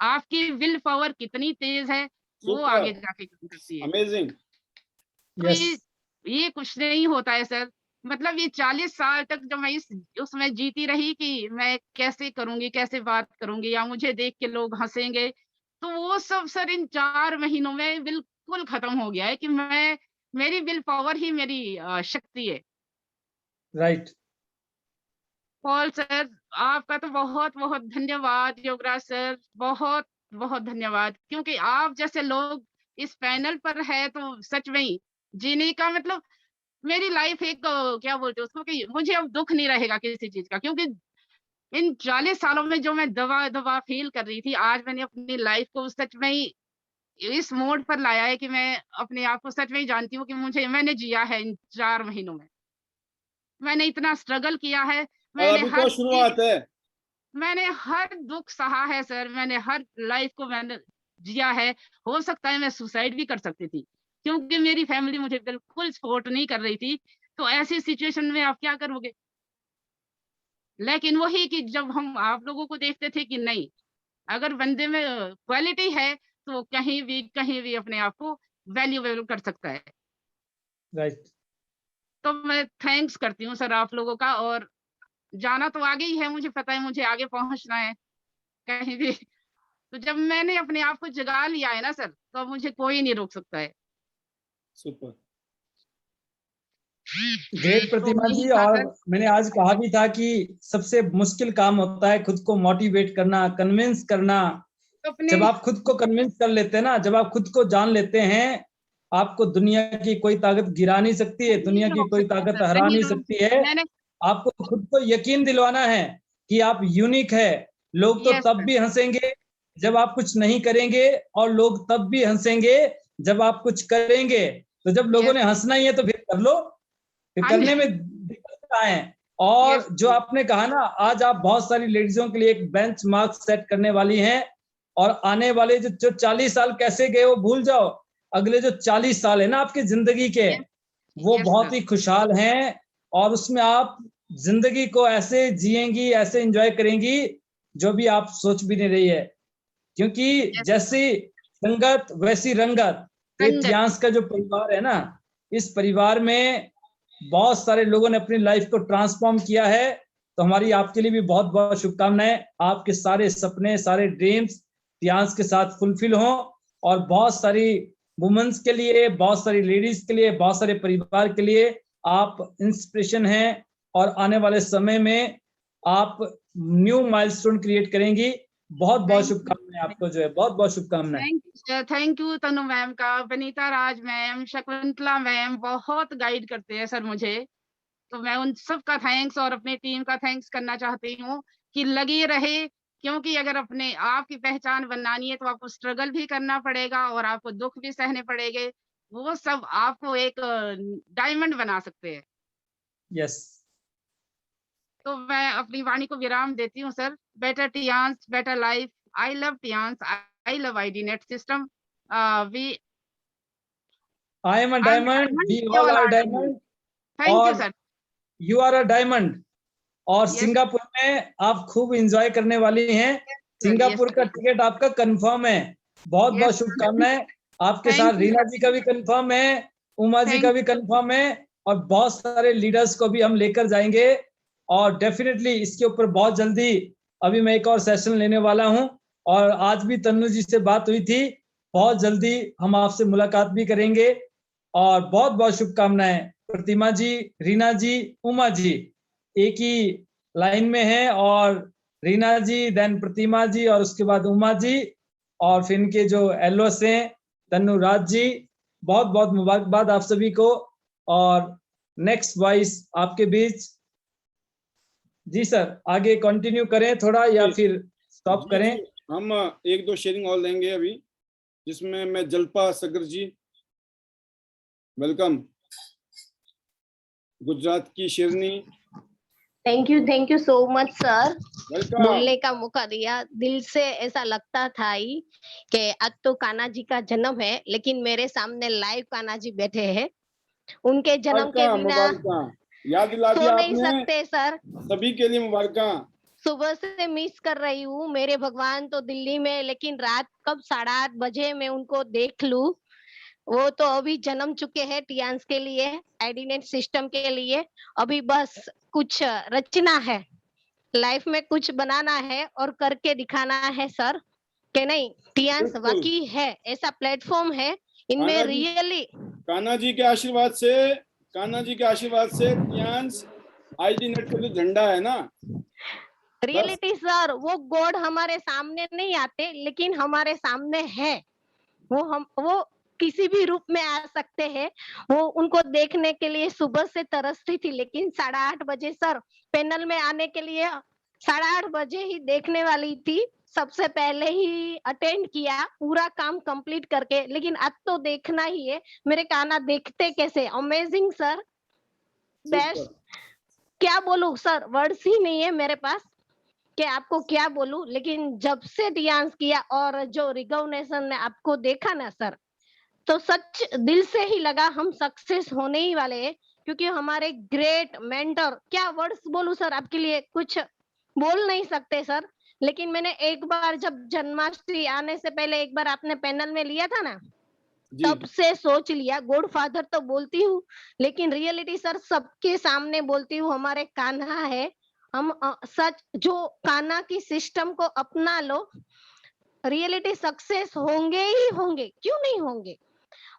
आपकी विल पावर कितनी तेज है, वो सुपर, आगे जाके काम करती है। अमेजिंग। तो यस। ये कुछ नहीं होता है सर। मतलब ये 40 साल तक जब मैं इस उसमें जीती रही कि मैं कैसे करूंगी, कैसे बात करूंगी, या मुझे देख के लोग हंसेंगे, तो वो सब सर इन 4 महीनों में बिल्कुल खत्म हो गया है कि मैं मेरी विल पावर ही मेरी शक्ति है। राइट। पॉल सर, आपका तो बहुत बहुत धन्यवाद। योगराज सर, बहुत बहुत धन्यवाद, क्योंकि आप जैसे लोग इस पैनल पर है तो सच में ही जीने का मतलब मेरी लाइफ एक क्या बोलते हैं उसको कि मुझे अब दुख नहीं रहेगा किसी चीज का, क्योंकि इन 40 सालों में जो मैं दबा दबा फील कर रही थी, आज मैंने अपनी लाइफ को सच में ही इस मोड पर लाया है कि मैं अपने आप को सच में ही जानती हूँ कि मैंने जिया है इन 4 महीनों में। मैंने इतना स्ट्रगल किया है, और मैंने अभी हर तो चीज, शुरुआत है। मैंने हर दुख सहा है सर, मैंने हर लाइफ को मैंने जिया है। हो सकता है मैं सुसाइड भी कर सकती थी, क्योंकि मेरी फैमिली मुझे बिल्कुल सपोर्ट नहीं कर रही थी। तो ऐसी सिचुएशन में आप क्या करोगे। लेकिन वही कि जब हम आप लोगों को देखते थे कि नहीं, अगर बंदे में क्वालिटी है तो कहीं भी अपने आप को वैल्यूएबल कर सकता है। राइट। तो मैं थैंक्स करती हूँ सर आप लोगों का। और जाना तो आगे ही है, मुझे पता है मुझे आगे पहुंचना है कहीं भी। तो जब मैंने अपने आप को जगा लिया है ना सर, तो अब मुझे कोई नहीं रोक सकता है। सुपर। ग्रेट तो प्रतिमा यही जी। था और सर। मैंने आज कहा भी था कि सबसे मुश्किल काम होता है खुद को मोटिवेट करना, कन्विंस करना। तो अपने जब आप खुद को कन्विंस कर लेते हैं ना, जब आप खुद को जान लेते हैं, आपको दुनिया की कोई ताकत गिरा नहीं सकती है, नहीं दुनिया की रोक कोई सकता ताकत सर, हरा नहीं नहीं रोक सकती सकता है। मैंने। आपको खुद को यकीन दिलवाना है कि आप यूनिक है। लोग तो यस तब सर। भी हंसेंगे जब आप कुछ नहीं करेंगे, और लोग तब भी हंसेंगे जब आप कुछ करेंगे। तो जब लोगों यस। ने हंसना ही है तो फिर कर लो, फिर हाँ करने में जी। दिक्कत क्या है। और यस। जो आपने कहा ना, आज आप बहुत सारी लेडीजों के लिए एक बेंच मार्क सेट करने वाली हैं। और आने वाले जो 40 साल कैसे गए वो भूल जाओ, अगले जो 40 साल है ना आपकी जिंदगी के, यस। वो यस बहुत सर। ही खुशहाल हैं। और उसमें आप जिंदगी को ऐसे जिएंगी, ऐसे एंजॉय करेंगी जो भी आप सोच भी नहीं रही है। क्योंकि यस सर। जैसी संगत वैसी रंगत। ये संगत। टियांस का जो परिवार है ना, इस परिवार में बहुत सारे लोगों ने अपनी लाइफ को ट्रांसफॉर्म किया है। तो हमारी आपके लिए भी बहुत बहुत शुभकामनाएं। आपके सारे सपने, सारे ड्रीम्स टियांस के साथ फुलफिल हों। और बहुत सारी वुमेन्स के लिए, बहुत सारी लेडीज के लिए, बहुत सारे परिवार के लिए आप इंस्पिरेशन हैं। और आने वाले समय में आप न्यू माइलस्टोन क्रिएट करेंगी। बहुत बहुत थैंक यू। शुभकामनाएं आपको, जो है बहुत बहुत शुभकामनाएं। थैंक यू तनु मैम का, वनीता राज मैम, शकुंतला मैम बहुत गाइड करते हैं सर मुझे। तो मैं उन सब का थैंक्स और अपनी टीम का थैंक्स करना चाहती हूँ कि लगी रहे क्योंकि अगर अपने आप की पहचान बनानी है तो आपको स्ट्रगल भी करना पड़ेगा और आपको दुख भी सहने पड़ेंगे। वो सब आपको एक डायमंड बना सकते हैं। यस, तो मैं अपनी वाणी को विराम देती हूँ sir. Better Tiens, better life. I love Tiens, I love ID net system. We I am a I am diamond, diamond, we you all all are are diamond. Diamond, thank you और sir. You are a diamond. और yes Singapore में आप खूब enjoy करने वाली हैं। Sir, yes Singapore का sir, ticket आपका कंफर्म है। बहुत यस बहुत सर। शुभकामनाएं। आपके थैंक साथ यू रीना सर, जी का भी कंफर्म है, उमा जी थैंक का भी कंफर्म है, और बहुत सारे लीडर्स को भी हम लेकर जाएंगे। और डेफिनेटली इसके ऊपर बहुत जल्दी अभी मैं एक और सेशन लेने वाला हूं। और आज भी तन्नू जी से बात हुई थी, बहुत जल्दी हम आपसे मुलाकात भी करेंगे। और बहुत बहुत शुभकामनाएं। प्रतिमा जी, रीना जी, उमा जी एक ही लाइन में है, और रीना जी, देन प्रतिमा जी, और उसके बाद उमा जी, और फिर इनके जो एलओस हैं तन्नू राज जी। बहुत बहुत मुबारकबाद आप सभी को। और नेक्स्ट वॉइस आपके बीच। जी सर, आगे कंटिन्यू करें थोड़ा या फिर स्टॉप जी करें? जी, हम एक दो शेयरिंग और लेंगे अभी, जिसमें मैं जल्पा सगर जी, वेलकम। गुजरात की शेरनी, thank you so much sir, welcome. बोलने का मौका दिया। दिल से ऐसा लगता था ही कि आज तो कान्हा जी का जन्म है, लेकिन मेरे सामने लाइव कान्हा जी बैठे हैं। उनके जन्म के बिना मुबारक, याद दिला सो दिया नहीं आपने। सकते सर। सभी के लिए मुबारक। सुबह से मिस कर रही हूँ। मेरे भगवान तो दिल्ली में, लेकिन रात कब 8:30 बजे मैं उनको देख लूं। वो तो अभी जन्म चुके हैं टियांस के लिए, आईडीनेट सिस्टम के लिए। अभी बस कुछ रचना है, लाइफ में कुछ बनाना है और करके दिखाना है सर, कि नहीं टियांस बिल्कुल। वाकई है, ऐसा प्लेटफॉर्म है इनमें रियली। कान्हा जी के आशीर्वाद से, कान्हा जी के आशीर्वाद से टियांस आईडी नेट का जो झंडा है ना, रियलिटी सर, वो गॉड हमारे सामने नहीं आते, लेकिन हमारे सामने है। वो किसी भी रूप में आ सकते हैं। वो उनको देखने के लिए सुबह से तरसती थी, लेकिन 8:30 बजे सर पैनल में आने के लिए 8:30 बजे ही देखने वाली थी। सबसे पहले ही अटेंड किया, पूरा काम कंप्लीट करके। लेकिन आज तो देखना ही है। मेरे कान्हा देखते कैसे, अमेजिंग सर, बेस्ट। क्या बोलूं सर, वर्ड्स ही नहीं है मेरे पास कि आपको क्या बोलूं। लेकिन जब से डांस किया और जो रिकॉग्निशन ने आपको देखा ना सर, तो सच दिल से ही लगा हम सक्सेस होने ही वाले हैं। क्योंकि हमारे ग्रेट मेंटर, क्या वर्ड्स बोलूं सर आपके लिए, कुछ बोल नहीं सकते सर। लेकिन मैंने एक बार जब जन्माष्टमी आने से पहले एक बार आपने पैनल में लिया था ना, तब से सोच लिया गॉड फादर तो बोलती हूँ, लेकिन रियलिटी सर सबके सामने बोलती हूँ, हमारे कान्हा है। हम सच जो कान्हा की सिस्टम को अपना लो, रियलिटी सक्सेस होंगे ही होंगे, क्यों नहीं होंगे।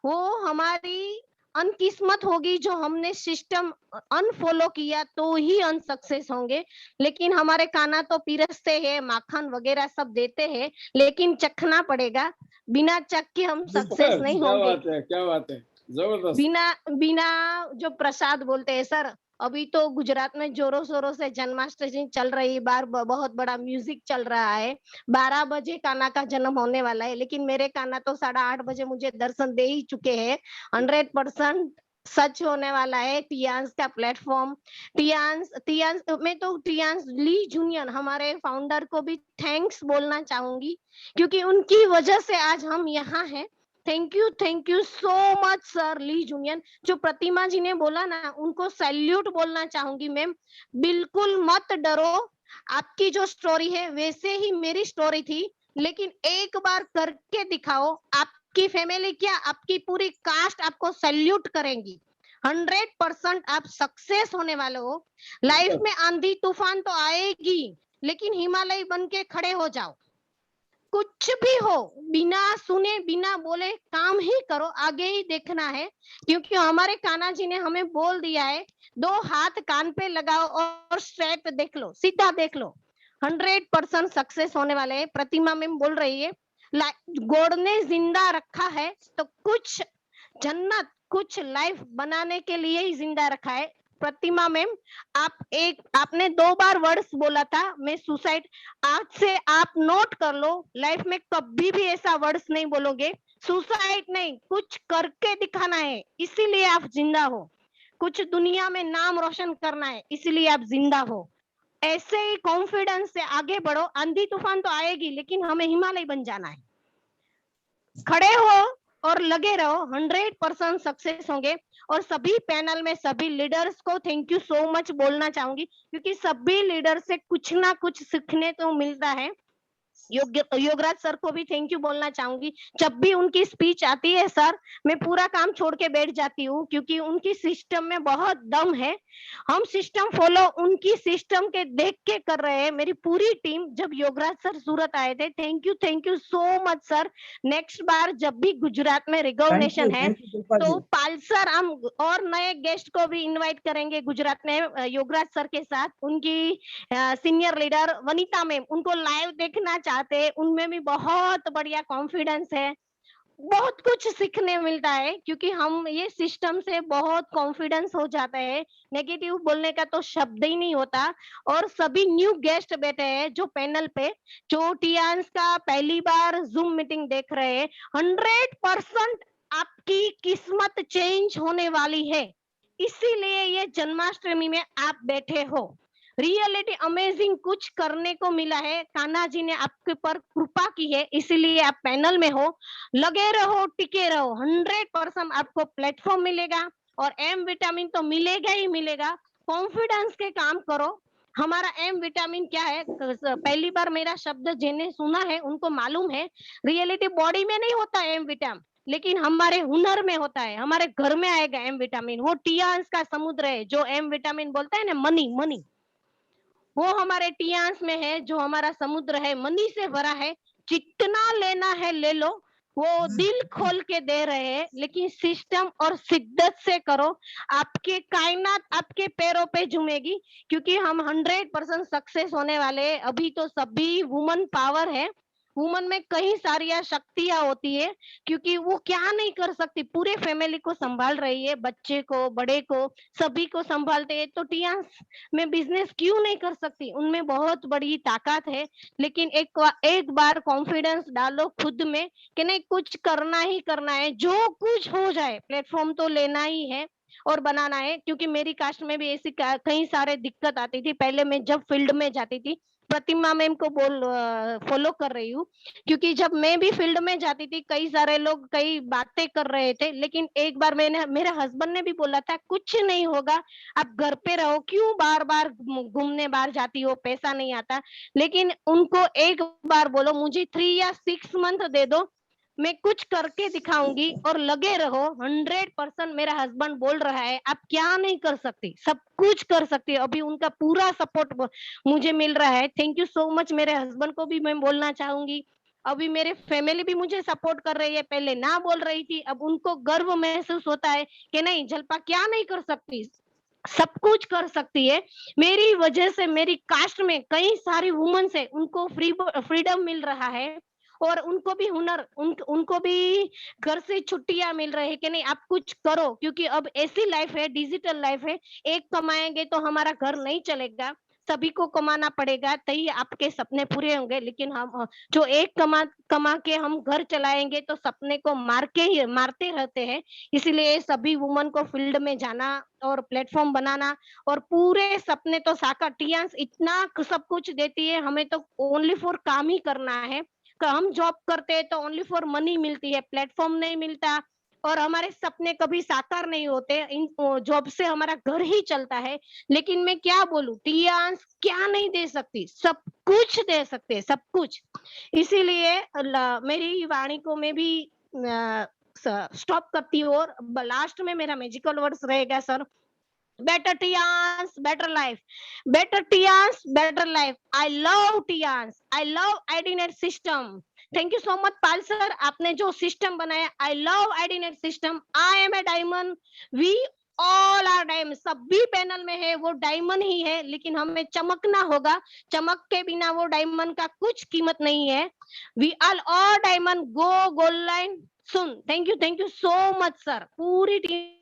वो हमारी अनकिस्मत होगी जो हमने सिस्टम अनफॉलो किया, तो ही अनसक्सेस होंगे। लेकिन हमारे कान्हा तो पीरसते हैं, माखन वगैरह सब देते हैं, लेकिन चखना पड़ेगा। बिना चख के हम सक्सेस नहीं होंगे। क्या बात है, जबरदस्त। बिना बिना जो प्रसाद बोलते हैं सर, अभी तो गुजरात में जोरों शोरों से जन्माष्टमी चल रही, बार बहुत बड़ा म्यूजिक चल रहा है। 12 बजे कान्हा का जन्म होने वाला है, लेकिन मेरे कान्हा तो 8:30 बजे मुझे दर्शन दे ही चुके हैं। 100% सच होने वाला है। टियांस का प्लेटफॉर्म, टियांस मैं तो टियांस ली जूनियर हमारे फाउंडर को भी थैंक्स बोलना चाहूंगी, क्योंकि उनकी वजह से आज हम यहाँ हैं। Thank you so much sir Lee junior. जो प्रतिमा जी ने बोला ना, उनको सैल्यूट बोलना चाहूंगी मैम। बिल्कुल मत डरो, आपकी जो स्टोरी है वैसे ही मेरी स्टोरी थी, लेकिन एक बार करके दिखाओ। आपकी फैमिली क्या, आपकी पूरी कास्ट आपको सैल्यूट करेंगी। 100% आप सक्सेस होने वाले हो। लाइफ में आंधी तूफान तो आएगी, लेकिन हिमालय बन के खड़े हो जाओ। कुछ भी हो, बिना सुने बिना बोले काम ही करो, आगे ही देखना है। क्योंकि हमारे कान्हा जी ने हमें बोल दिया है, 2 हाथ कान पे लगाओ और स्ट्रेट देख लो, सीधा देख लो। 100% सक्सेस होने वाले हैं। प्रतिमा मैम बोल रही है, गॉड ने जिंदा रखा है तो कुछ जन्नत, कुछ लाइफ बनाने के लिए ही जिंदा रखा है। प्रतिमा मैम, आपने 2 बार वर्ड्स बोला था, मैं सुसाइड, आज से आप नोट कर लो, लाइफ में कभी भी ऐसा वर्ड्स नहीं बोलोगे। सुसाइड नहीं, कुछ करके दिखाना है, इसीलिए आप जिंदा हो। कुछ दुनिया में नाम रोशन करना है, इसीलिए आप जिंदा हो। ऐसे ही कॉन्फिडेंस से आगे बढ़ो। आंधी तूफान तो आएगी, लेकिन हमें हिमालय बन जाना है। खड़े हो और लगे रहो, 100% सक्सेस होंगे। और सभी पैनल में सभी लीडर्स को थैंक यू सो मच बोलना चाहूंगी, क्योंकि सभी लीडर से कुछ ना कुछ सीखने को मिलता है। योगराज सर को भी थैंक यू बोलना चाहूंगी। जब भी उनकी स्पीच आती है सर, मैं पूरा काम छोड़ के बैठ जाती हूँ, क्योंकि उनकी सिस्टम में बहुत दम है। हम सिस्टम फॉलो उनकी सिस्टम के देख के कर रहे हैं। मेरी पूरी टीम, जब योगराज सर सूरत आए थे, thank you so much sir. Next बार जब भी गुजरात में रिकॉग्निशन है तो पाल सर, हम और नए गेस्ट को भी इनवाइट करेंगे गुजरात में योगराज सर के साथ। उनकी सीनियर लीडर वनीता मैम, उनको लाइव देखना चाहते हैं। उनमें भी बहुत बढ़िया कॉन्फिडेंस है, बहुत कुछ सीखने मिलता है, क्योंकि हम ये सिस्टम से बहुत कॉन्फिडेंस हो जाता है। नेगेटिव बोलने का तो शब्द ही नहीं होता। और सभी न्यू गेस्ट बैठे हैं जो पैनल पे, जो टियान्स का पहली बार जूम मीटिंग देख रहे हैं, 100% आपकी किस्मत चेंज होने वाली है। इसीलिए ये जन्माष्टमी में आप बैठे हो। रियलिटी अमेजिंग कुछ करने को मिला है, कान्हा जी ने आपके पर कृपा की है, इसीलिए आप पैनल में हो। लगे रहो, टिके रहो, 100% आपको प्लेटफॉर्म मिलेगा और एम विटामिन तो मिलेगा ही मिलेगा। कॉन्फिडेंस के काम करो। हमारा एम विटामिन क्या है, पहली बार मेरा शब्द जिन्हें सुना है उनको मालूम है। रियलिटी बॉडी में नहीं होता एम विटामिन, लेकिन हमारे हुनर में होता है, हमारे घर में आएगा एम विटामिन। वो टियान्स का समुद्र है जो एम विटामिन बोलता है ना, मनी, वो हमारे टियान्स में है, जो हमारा समुद्र है, मनी से भरा है। जितना लेना है ले लो, वो दिल खोल के दे रहे हैं, लेकिन सिस्टम और शिद्दत से करो। आपके कायनात आपके पैरों पे झूमेगी, क्योंकि हम 100% सक्सेस होने वाले हैं। अभी तो सभी वुमन पावर है, वुमन में कई सारी शक्तियां होती है, क्योंकि वो क्या नहीं कर सकती, पूरे फैमिली को संभाल रही है, बच्चे को, बड़े को, सभी को संभालते हैं। तो टियान्स में बिजनेस क्यों नहीं कर सकती, उनमें बहुत बड़ी ताकत है। लेकिन एक बार कॉन्फिडेंस डालो खुद में कि नहीं, कुछ करना ही करना है, जो कुछ हो जाए प्लेटफॉर्म तो लेना ही है और बनाना है। क्योंकि मेरी कास्ट में भी ऐसी कई सारे दिक्कत आती थी। पहले मैं जब फील्ड में जाती थी, प्रतिमा मैम को फॉलो कर रही हूँ, क्योंकि जब मैं भी फील्ड में जाती थी, कई सारे लोग कई बातें कर रहे थे, लेकिन एक बार मेरे हस्बैंड ने भी बोला था, कुछ नहीं होगा, आप घर पे रहो, क्यों बार बार घूमने बाहर जाती हो, पैसा नहीं आता। लेकिन उनको एक बार बोलो, मुझे 3 या 6 मंथ दे दो, मैं कुछ करके दिखाऊंगी, और लगे रहो। 100% मेरा हस्बैंड बोल रहा है, आप क्या नहीं कर सकती, सब कुछ कर सकती है। अभी उनका पूरा सपोर्ट मुझे मिल रहा है। Thank you so much. मेरे हस्बैंड को भी मैं बोलना चाहूंगी। अभी मेरे फैमिली भी मुझे सपोर्ट कर रही है, पहले ना बोल रही थी, अब उनको गर्व महसूस होता है कि नहीं, जल्पा क्या नहीं कर सकती, सब कुछ कर सकती है। मेरी वजह से मेरी कास्ट में कई सारी वुमेन्स है, उनको फ्रीडम मिल रहा है, और उनको भी हुनर, उनको भी घर से छुट्टियां मिल रही है कि नहीं, आप कुछ करो, क्योंकि अब ऐसी लाइफ है, डिजिटल लाइफ है, एक कमाएंगे तो हमारा घर नहीं चलेगा, सभी को कमाना पड़ेगा, तभी आपके सपने पूरे होंगे। लेकिन हम जो एक कमा के हम घर चलाएंगे तो सपने को मारते रहते हैं। इसीलिए सभी वुमन को फील्ड में जाना और प्लेटफॉर्म बनाना, और पूरे सपने तो साकार, टियान्स इतना सब कुछ देती है, हमें तो ओनली फॉर काम ही करना है। हम जॉब करते हैं तो ओनली फॉर मनी मिलती है, प्लेटफॉर्म नहीं मिलता, और हमारे सपने कभी साकार नहीं होते। इन जॉब से हमारा घर ही चलता है। लेकिन मैं क्या बोलूं, टियान्स क्या नहीं दे सकती, सब कुछ दे सकते, सब कुछ। इसीलिए मेरी वाणी को मैं भी स्टॉप करती हूँ, और लास्ट में मेरा मैजिकल वर्ड्स रहेगा sir, better Tians, better life, better Tians, better life. I love Tians, I love IDNet system. Thank you so much Pal sir, आपने जो सिस्टम बनाया, I love IDNet system. I am a diamond, we all are diamond, सभी panel में है वो diamond ही है, लेकिन हमें चमकना होगा, चमक के बिना वो डायमंड का कुछ कीमत नहीं है। We all are diamond, go gold line soon. Thank you so much sir, पूरी टीम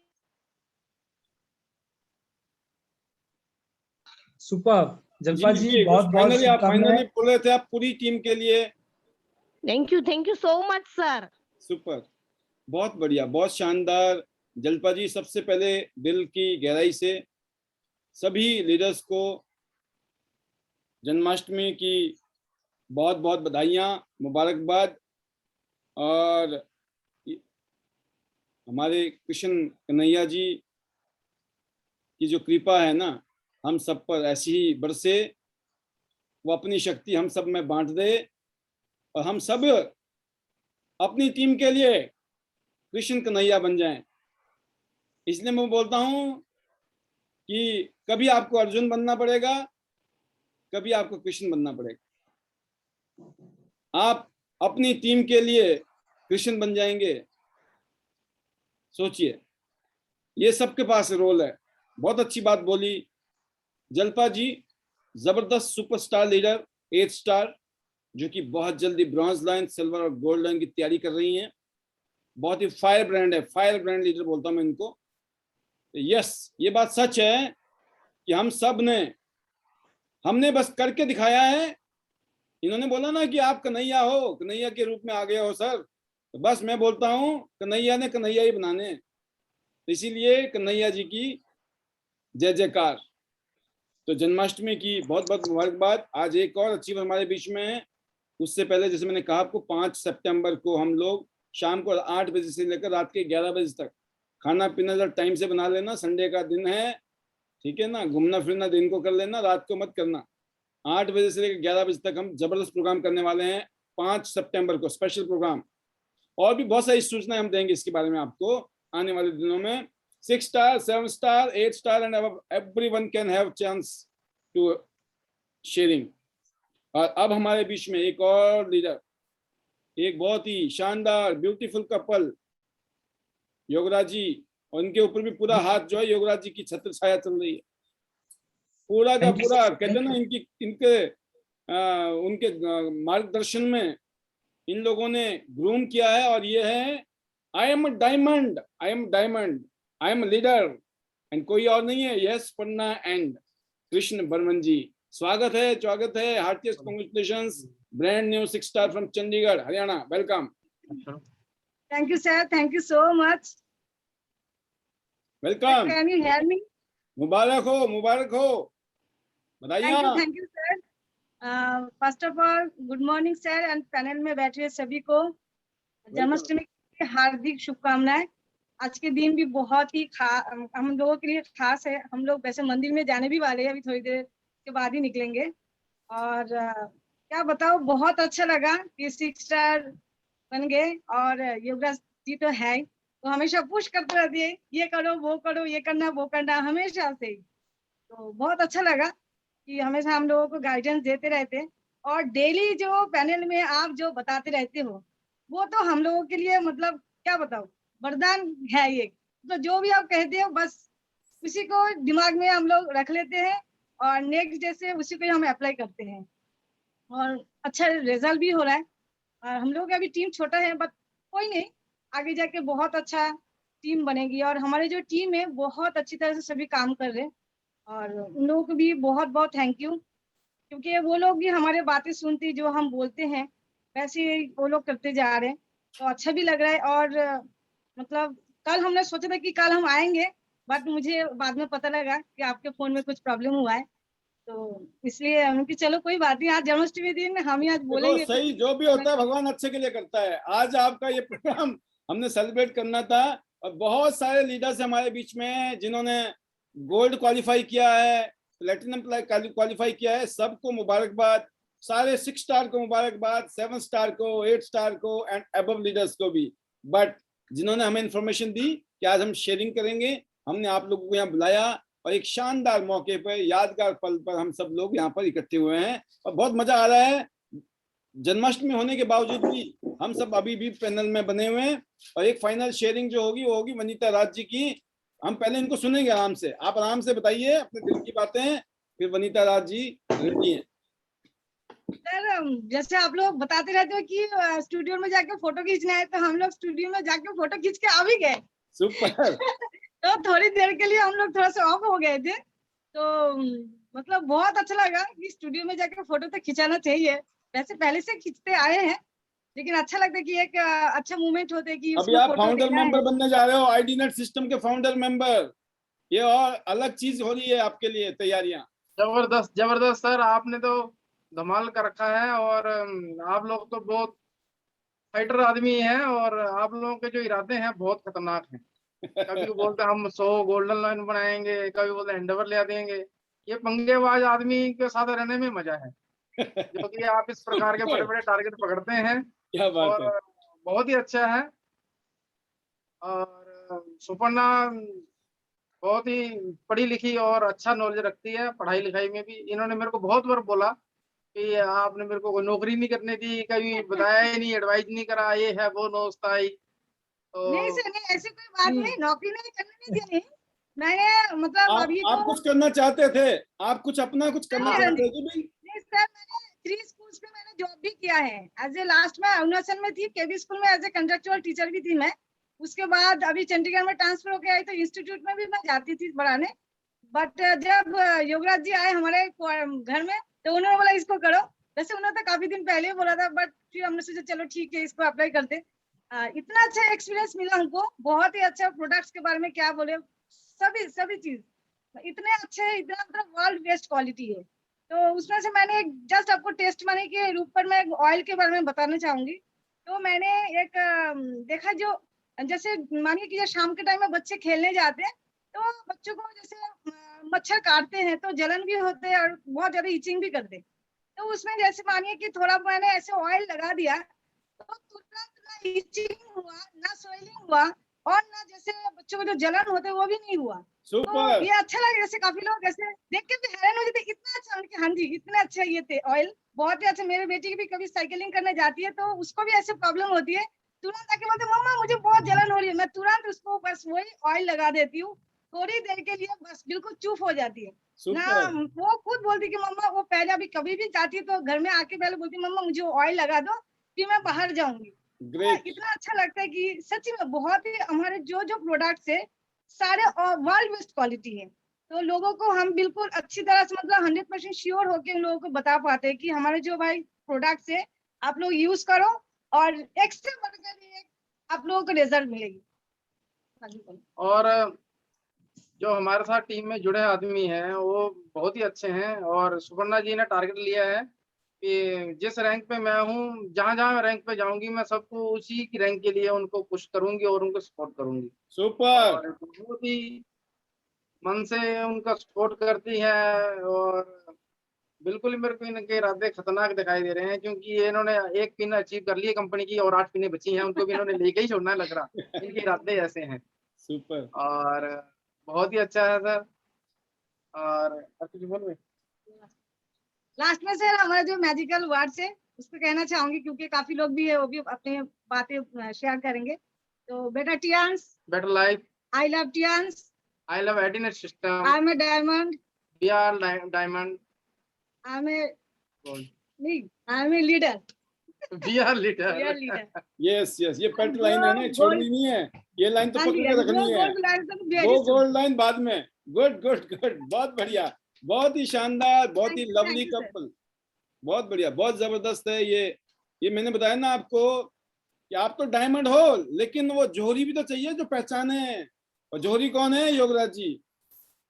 सुपर। जलपा जी बहुत बहुत फाइनली शुभकामनाएं। बोल रहे थे आप पूरी टीम के लिए। Thank you so much sir. Super, बहुत बढ़िया, बहुत शानदार। जलपा जी, सबसे पहले दिल की गहराई से सभी लीडर्स को जन्माष्टमी की बहुत बहुत बधाइयाँ, मुबारकबाद। और हमारे कृष्ण कन्हैया जी की जो कृपा है ना हम सब पर ऐसी ही बरसे, वो अपनी शक्ति हम सब में बांट दे और हम सब अपनी टीम के लिए कृष्ण कन्हैया बन जाएं। इसलिए मैं बोलता हूं कि कभी आपको अर्जुन बनना पड़ेगा, कभी आपको कृष्ण बनना पड़ेगा। आप अपनी टीम के लिए कृष्ण बन जाएंगे। सोचिए, ये सबके पास रोल है। बहुत अच्छी बात बोली जलपा जी, जबरदस्त सुपरस्टार लीडर, 8 स्टार, जो कि बहुत जल्दी ब्रॉन्ज लाइन, सिल्वर और गोल्ड लाइन की तैयारी कर रही हैं। बहुत ही फायर ब्रांड है, फायर ब्रांड लीडर बोलता हूं मैं इनको। यस, ये बात सच है कि हम सब ने, हमने बस करके दिखाया है। इन्होंने बोला ना कि आप कन्हैया हो, कन्हैया के रूप में आ गए हो सर, तो बस मैं बोलता हूं कन्हैया ने कन्हैया ही बनाने। तो इसीलिए कन्हैया जी की जय जयकार। तो जन्माष्टमी की बहुत बहुत मुबारकबाद। आज एक और अचीव हमारे बीच में है। उससे पहले जैसे मैंने कहा आपको, 5 सितंबर को हम लोग शाम को 8 बजे से लेकर रात के 11 बजे तक खाना पीना जरा टाइम से बना लेना, संडे का दिन है, ठीक है ना, घूमना फिरना दिन को कर लेना, रात को मत करना। 8 बजे से लेकर 11 बजे तक हम जबरदस्त प्रोग्राम करने वाले हैं 5 सितंबर को, स्पेशल प्रोग्राम। और भी बहुत सारी सूचनाएं हम देंगे इसके बारे में आपको आने वाले दिनों में। 6 star, 7 star, 8 star and everyone can have chance to sharing. और अब हमारे बीच में एक और लीडर, एक बहुत ही शानदार ब्यूटीफुल कपल, योगराज जी, और इनके ऊपर भी पूरा हाथ जो है योगराज जी की छत्र छाया चल रही है। पूरा का पूरा कहते ना, उनके मार्गदर्शन में इन लोगों ने ग्रूम किया है। और ये है I am diamond, I am diamond, I am leader, and कोई और नहीं है, यस पन्ना एंड कृष्ण बर्मन जी। स्वागत है, स्वागत है, heartiest congratulations, brand new 6 star from Chandigarh, Haryana, welcome. Thank you, sir. Thank you so much. Welcome. Can you hear me? मुबारक हो, मुबारक हो, बधाइयाँ। Thank you, sir. First of all, good morning, sir, and panel में बैठे सभी को जन्माष्टमी की हार्दिक शुभकामनाएं। आज के दिन भी बहुत ही हम लोगों के लिए खास है। हम लोग वैसे मंदिर में जाने भी वाले हैं, अभी थोड़ी देर के बाद ही निकलेंगे। और क्या बताओ, बहुत अच्छा लगा कि 6 स्टार बन गए। और योगराज जी तो है, तो हमेशा पुश करते रहती है, ये करो वो करो, ये करना वो करना, हमेशा से ही। तो बहुत अच्छा लगा कि हमेशा हम लोगों को गाइडेंस देते रहते हैं। और डेली जो पैनल में आप जो बताते रहते हो, वो तो हम लोगों के लिए मतलब क्या बताओ, वरदान है ये। तो जो भी आप कहते हो बस उसी को दिमाग में हम लोग रख लेते हैं और नेक्स्ट डे से उसी को हम अप्लाई करते हैं। और अच्छा रिजल्ट भी हो रहा है। और हम लोग अभी टीम छोटा है, बट कोई नहीं, आगे जाके बहुत अच्छा टीम बनेगी। और हमारी जो टीम है बहुत अच्छी तरह से सभी काम कर रहे हैं। और उन लोगों को भी बहुत बहुत थैंक यू, क्योंकि वो लोग भी हमारे बातें सुनती, जो हम बोलते हैं वैसे ही वो लोग करते जा रहे हैं। तो अच्छा भी लग रहा है। और मतलब कल हमने सोचा था कि कल हम आएंगे, बट मुझे बाद में पता लगा कि आपके फोन में कुछ प्रॉब्लम हुआ है, तो इसलिए हम कि चलो कोई बात नहीं, आज जन्माष्टमी दिन हम ही आज बोलेंगे। सही, जो भी होता है भगवान अच्छे के लिए करता है। आज आपका ये प्रोग्राम हमने सेलिब्रेट करना था। और बहुत सारे लीडर्स हमारे बीच में जिन्होंने गोल्ड क्वालिफाई किया है, प्लेटिनम क्वालिफाई किया है, सबको मुबारकबाद। सारे 6 स्टार को मुबारकबाद, 7 स्टार को, 8 स्टार को एंड अबव लीडर्स को भी। बट जिन्होंने हमें इंफॉर्मेशन दी कि आज हम शेयरिंग करेंगे, हमने आप लोगों को यहाँ बुलाया और एक शानदार मौके पर, यादगार पल पर हम सब लोग यहाँ पर इकट्ठे हुए हैं और बहुत मजा आ रहा है। जन्माष्टमी होने के बावजूद भी हम सब अभी भी पैनल में बने हुए हैं। और एक फाइनल शेयरिंग जो होगी वो होगी वनीता राज जी की। हम पहले इनको सुनेंगे आराम से, आप आराम से बताइए अपने दिल की बातें, फिर वनीता राज जी रेडी हैं। सर जैसे आप लोग बताते रहते हो कि स्टूडियो में जाके फोटो खींचना है, तो हम लोग स्टूडियो में जाके फोटो खींच के आ भी गए। सुपर। तो थोड़ी देर के लिए हम लोग थोड़ा सा ऑफ हो गए थे, तो मतलब बहुत अच्छा लगा कि स्टूडियो में जाकर फोटो तो खिंचाना चाहिए, वैसे पहले से खींचते आए हैं, लेकिन अच्छा लगता है कि एक अच्छा मूवमेंट होता है कि अभी उसमें आप फोटो फाउंडर देना है। मेंबर बनने जा रहे हो, आईडीनेट सिस्टम के फाउंडर मेंबर, ये और अलग चीज हो रही है आपके लिए तैयारियां। जबरदस्त जबरदस्त सर, आपने तो धमाल कर रखा है। और आप लोग तो बहुत फाइटर आदमी हैं, और आप लोगों के जो इरादे हैं बहुत खतरनाक हैं। कभी वो बोलते हैं हम 100 गोल्डन लाइन बनाएंगे, कभी बोलते हैं एंडेवर ले देंगे। ये पंगेबाज आदमी के साथ रहने में मजा है, जो कि आप इस प्रकार के बड़े बड़े टारगेट पकड़ते हैं, क्या बात और है। बहुत ही अच्छा है। और सुपर्णा बहुत ही पढ़ी लिखी और अच्छा नॉलेज रखती है पढ़ाई लिखाई में भी। इन्होंने मेरे को बहुत बार बोला कि आपने मेरे को कोई नौकरी नहीं करने दी, कभी बताया ही नहीं, एडवाइस नहीं करा, ये है वो नोस्ताई। नहीं तो सर, नहीं ऐसी कोई बात नहीं, नौकरी नहीं करने नहीं दी। मैंने मतलब अभी आप तो कुछ करना चाहते थे, आप कुछ अपना कुछ करना हाँ, चाहते थे कि भाई? नहीं सर, मैंने 3 स्कूल्स में मैंने जॉब भी किया है। एज ए लास्ट में अरुणाचल में थी, केवी स्कूल में एज ए कंट्रेक्चुअल टीचर भी थी मैं। उसके बाद अभी चंडीगढ़ में ट्रांसफर होके आई, तो इंस्टीट्यूट में भी मैं जाती थी पढ़ाने। बट जब योगराज जी आए हमारे घर में, तो उन्होंने बोला इसको करो। वैसे उन्होंने तो काफी दिन पहले ही बोला था, बट फिर हमने सोचा चलो ठीक है, इसको अप्लाई करते। इतना अच्छा एक्सपीरियंस मिला हमको, बहुत ही अच्छा। प्रोडक्ट्स के बारे में क्या बोले, सभी सभी चीज इतने अच्छे, इतना मतलब वर्ल्ड बेस्ट क्वालिटी है। तो उसमें से मैंने एक जस्ट आपको टेस्ट मनी के रूप पर मैं ऑयल के बारे में बताना चाहूंगी। तो मैंने एक देखा, जो जैसे मानिए कि शाम के टाइम में बच्चे खेलने जाते हैं, तो बच्चों को जैसे मच्छर काटते हैं तो जलन भी होते हैं और बहुत ज्यादा इचिंग भी करते हैं। तो उसमें जैसे मानिए कि थोड़ा मैंने ऐसे ऑयल लगा दिया, तो तुरंत ना इचिंग हुआ, ना स्वेलिंग हुआ, और ना जैसे बच्चों को जो जलन होते है वो भी नहीं हुआ। तो सुपर। ये अच्छा लगा। जैसे काफी लोग ऐसे देख के भी हैरान हो जाते, इतना अच्छा। उनके हाँ जी, इतने अच्छे ये थे ऑयल, बहुत ही अच्छे। मेरे बेटी की भी कभी साइकिलिंग करने जाती है तो उसको भी ऐसे प्रॉब्लम होती है, तुरंत आके बोलते मम्मा मुझे बहुत जलन हो रही है। मैं तुरंत उसको बस वही ऑयल लगा देती हूँ, थोड़ी देर के लिए, बस बिल्कुल चुप हो जाती है ना। सुपर। वो खुद बोलती कि मम्मा, वो पहले अभी कभी भी जाती है तो घर में आके पहले बोलती मम्मा मुझे ऑयल लगा दो, फिर मैं बाहर जाऊंगी। ग्रेट। इतना अच्छा लगता है कि सच्ची में बहुत ही हमारे जो जो प्रोडक्ट्स है सारे वर्ल्ड बेस्ट क्वालिटी है। तो लोगों को हम बिल्कुल अच्छी तरह से मतलब 100% श्योर होके उन लोगों को बता पाते हैं कि हमारे जो भाई प्रोडक्ट्स है आप लोग यूज करो, और एक से बढ़कर एक आप लोगों को रिजल्ट मिलेगी। और जो हमारे साथ टीम में जुड़े आदमी हैं वो बहुत ही अच्छे हैं, और सुपर्णा जी ने टारगेट लिया है कि जिस रैंक पे मैं हूँ, जहाँ जहाँ रैंक पे जाऊंगी, मैं सबको उसी की रैंक के लिए उनको पुश करूंगी और उनको सपोर्ट करूंगी। सुपर। और बहुत ही मन से उनका सपोर्ट करती है, और बिल्कुल मेरे को इनके इरादे खतरनाक दिखाई दे रहे हैं, क्योंकि इन्होंने 1 पिन अचीव कर ली है कंपनी की, और 8 पिनें बची हैं, उनको भी इन्होंने लेके ही छोड़ना है, लग रहा इनके इरादे ऐसे हैं। सुपर। और बहुत ही अच्छा है सर। और कुछ बोल लास्ट में सर हमारा जो मैजिकल वर्ड्स है उस पर कहना चाहूंगी, क्योंकि काफी लोग भी है, वो भी अपनी बातें शेयर करेंगे। तो better Tiens, better life, I love Tiens, I love IDNet system, I am a diamond, we are diamond, I am a नहीं, I am a leader, we are we are leader. Leader. Yes yes, ये पेट line है ना, छोड़नी नहीं है, ये line तो पकड़ के रखनी है। वो गोल्ड लाइन बाद में। गुड गुड गुड, बहुत बढ़िया, बहुत ही शानदार, बहुत ही लवली कपल, बहुत बढ़िया, बहुत जबरदस्त है ये मैंने बताया ना आपको कि आप तो डायमंड हो, लेकिन वो जोहरी भी तो चाहिए जो पहचाने। और जोहरी कौन है? योगराज जी।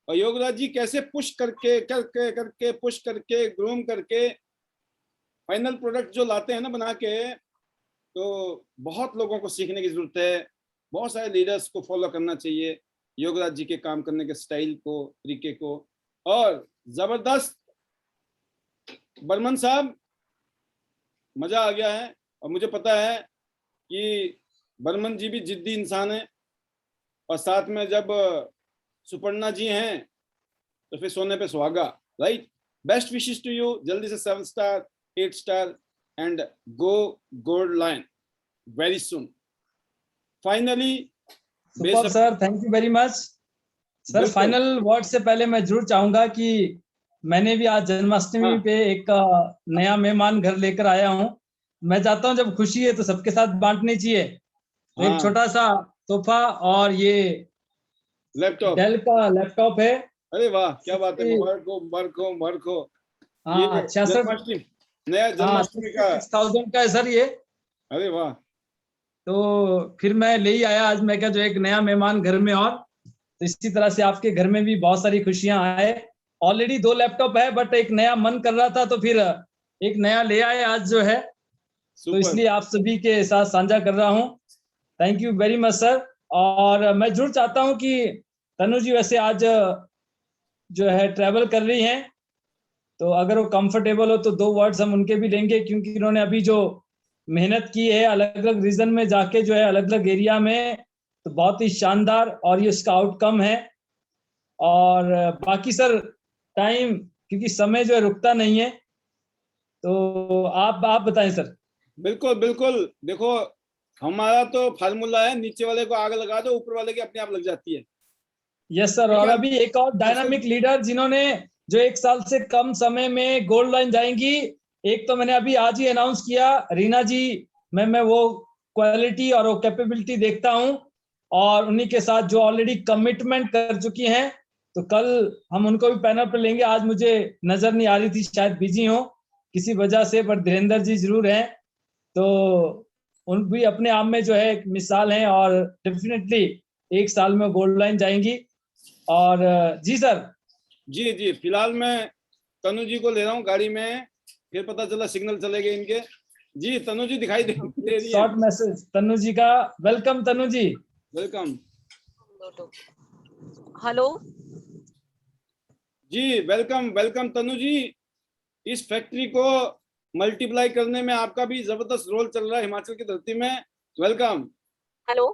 और योगराज जी कैसे पुश करके पुश करके ग्रूम करके फाइनल प्रोडक्ट जो लाते हैं ना बना के, तो बहुत लोगों को सीखने की जरूरत है, बहुत सारे लीडर्स को फॉलो करना चाहिए योगराज जी के काम करने के स्टाइल को, तरीके को। और जबरदस्त बर्मन साहब, मजा आ गया है। और मुझे पता है कि बर्मन जी भी जिद्दी इंसान है, और साथ में जब सुपर्णा जी हैं तो फिर सोने पे सुहागा, right? Best wishes to you, जल्दी से 7 star 8 star and go gold line very soon. Finally super sir, thank you very much sir. Final word से पहले मैं जरूर चाहूंगा कि मैंने भी आज जन्माष्टमी पे एक नया मेहमान घर लेकर आया हूं। मैं चाहता हूं जब खुशी है तो सबके साथ बांटनी चाहिए। तो एक छोटा सा तोहफा, और ये लैपटॉप, डेल का लैपटॉप है, अरे वाह, क्या बात है, मुबारक हो मुबारक हो मुबारक हो। ये हाँ 66 जन्माष्टमी, नया जन्माष्टमी का। 66,000 का है सर ये। अरे वाह, तो फिर मैं ले ही आया आज, मैं क्या जो एक नया मेहमान घर में, और तो इसी तरह से आपके घर में भी बहुत सारी खुशियां आए। ऑलरेडी 2 लैपटॉप है, बट एक नया मन कर रहा था तो फिर एक नया ले आए आज जो है, तो सुपर। इसलिए आप सभी के साथ साझा कर रहा हूँ। Thank you very much sir. और मैं जरूर चाहता हूँ कि तनु जी वैसे आज जो है ट्रैवल कर रही हैं, तो अगर वो कंफर्टेबल हो तो 2 वर्ड्स हम उनके भी लेंगे, क्योंकि उन्होंने अभी जो मेहनत की है अलग अलग रीजन में जाके जो है अलग अलग एरिया में, तो बहुत ही शानदार और ये उसका आउटकम है। और बाकी सर टाइम, क्योंकि समय जो है रुकता नहीं है, तो आप बताएं सर। बिल्कुल बिल्कुल, देखो हमारा तो फार्मूला है, नीचे वाले को आग लगा दो, ऊपर वाले की अपने आप लग जाती है। Yes sir. और अभी एक और डायनामिक लीडर जिन्होंने जो 1 साल से कम समय में गोल्ड लाइन जाएंगी, एक तो मैंने अभी आज ही अनाउंस किया, रीना जी। मैं वो क्वालिटी और वो कैपेबिलिटी देखता हूं, और उन्हीं के साथ जो ऑलरेडी कमिटमेंट कर चुकी हैं, तो कल हम उनको भी पैनल पर लेंगे। आज मुझे नजर नहीं आ रही थी, शायद बिजी हो किसी वजह से, पर धीरेन्द्र जी जरूर हैं, तो उन भी अपने आप में जो है एक मिसाल हैं, और डेफिनेटली 1 साल में गोल्ड लाइन जाएंगी। और जी सर। जी जी, फिलहाल मैं तनु जी को ले रहा हूँ गाड़ी में, फिर पता चला सिग्नल चले गए इनके। जी तनु जी दिखाई दे रही है। शॉर्ट मैसेज तनु जी का। वेलकम तनु जी। वेलकम। हेलो जी वेलकम वेलकम तनु जी। इस फैक्ट्री को मल्टीप्लाई करने में आपका भी जबरदस्त रोल चल रहा है हिमाचल की धरती में। वेलकम। हेलो,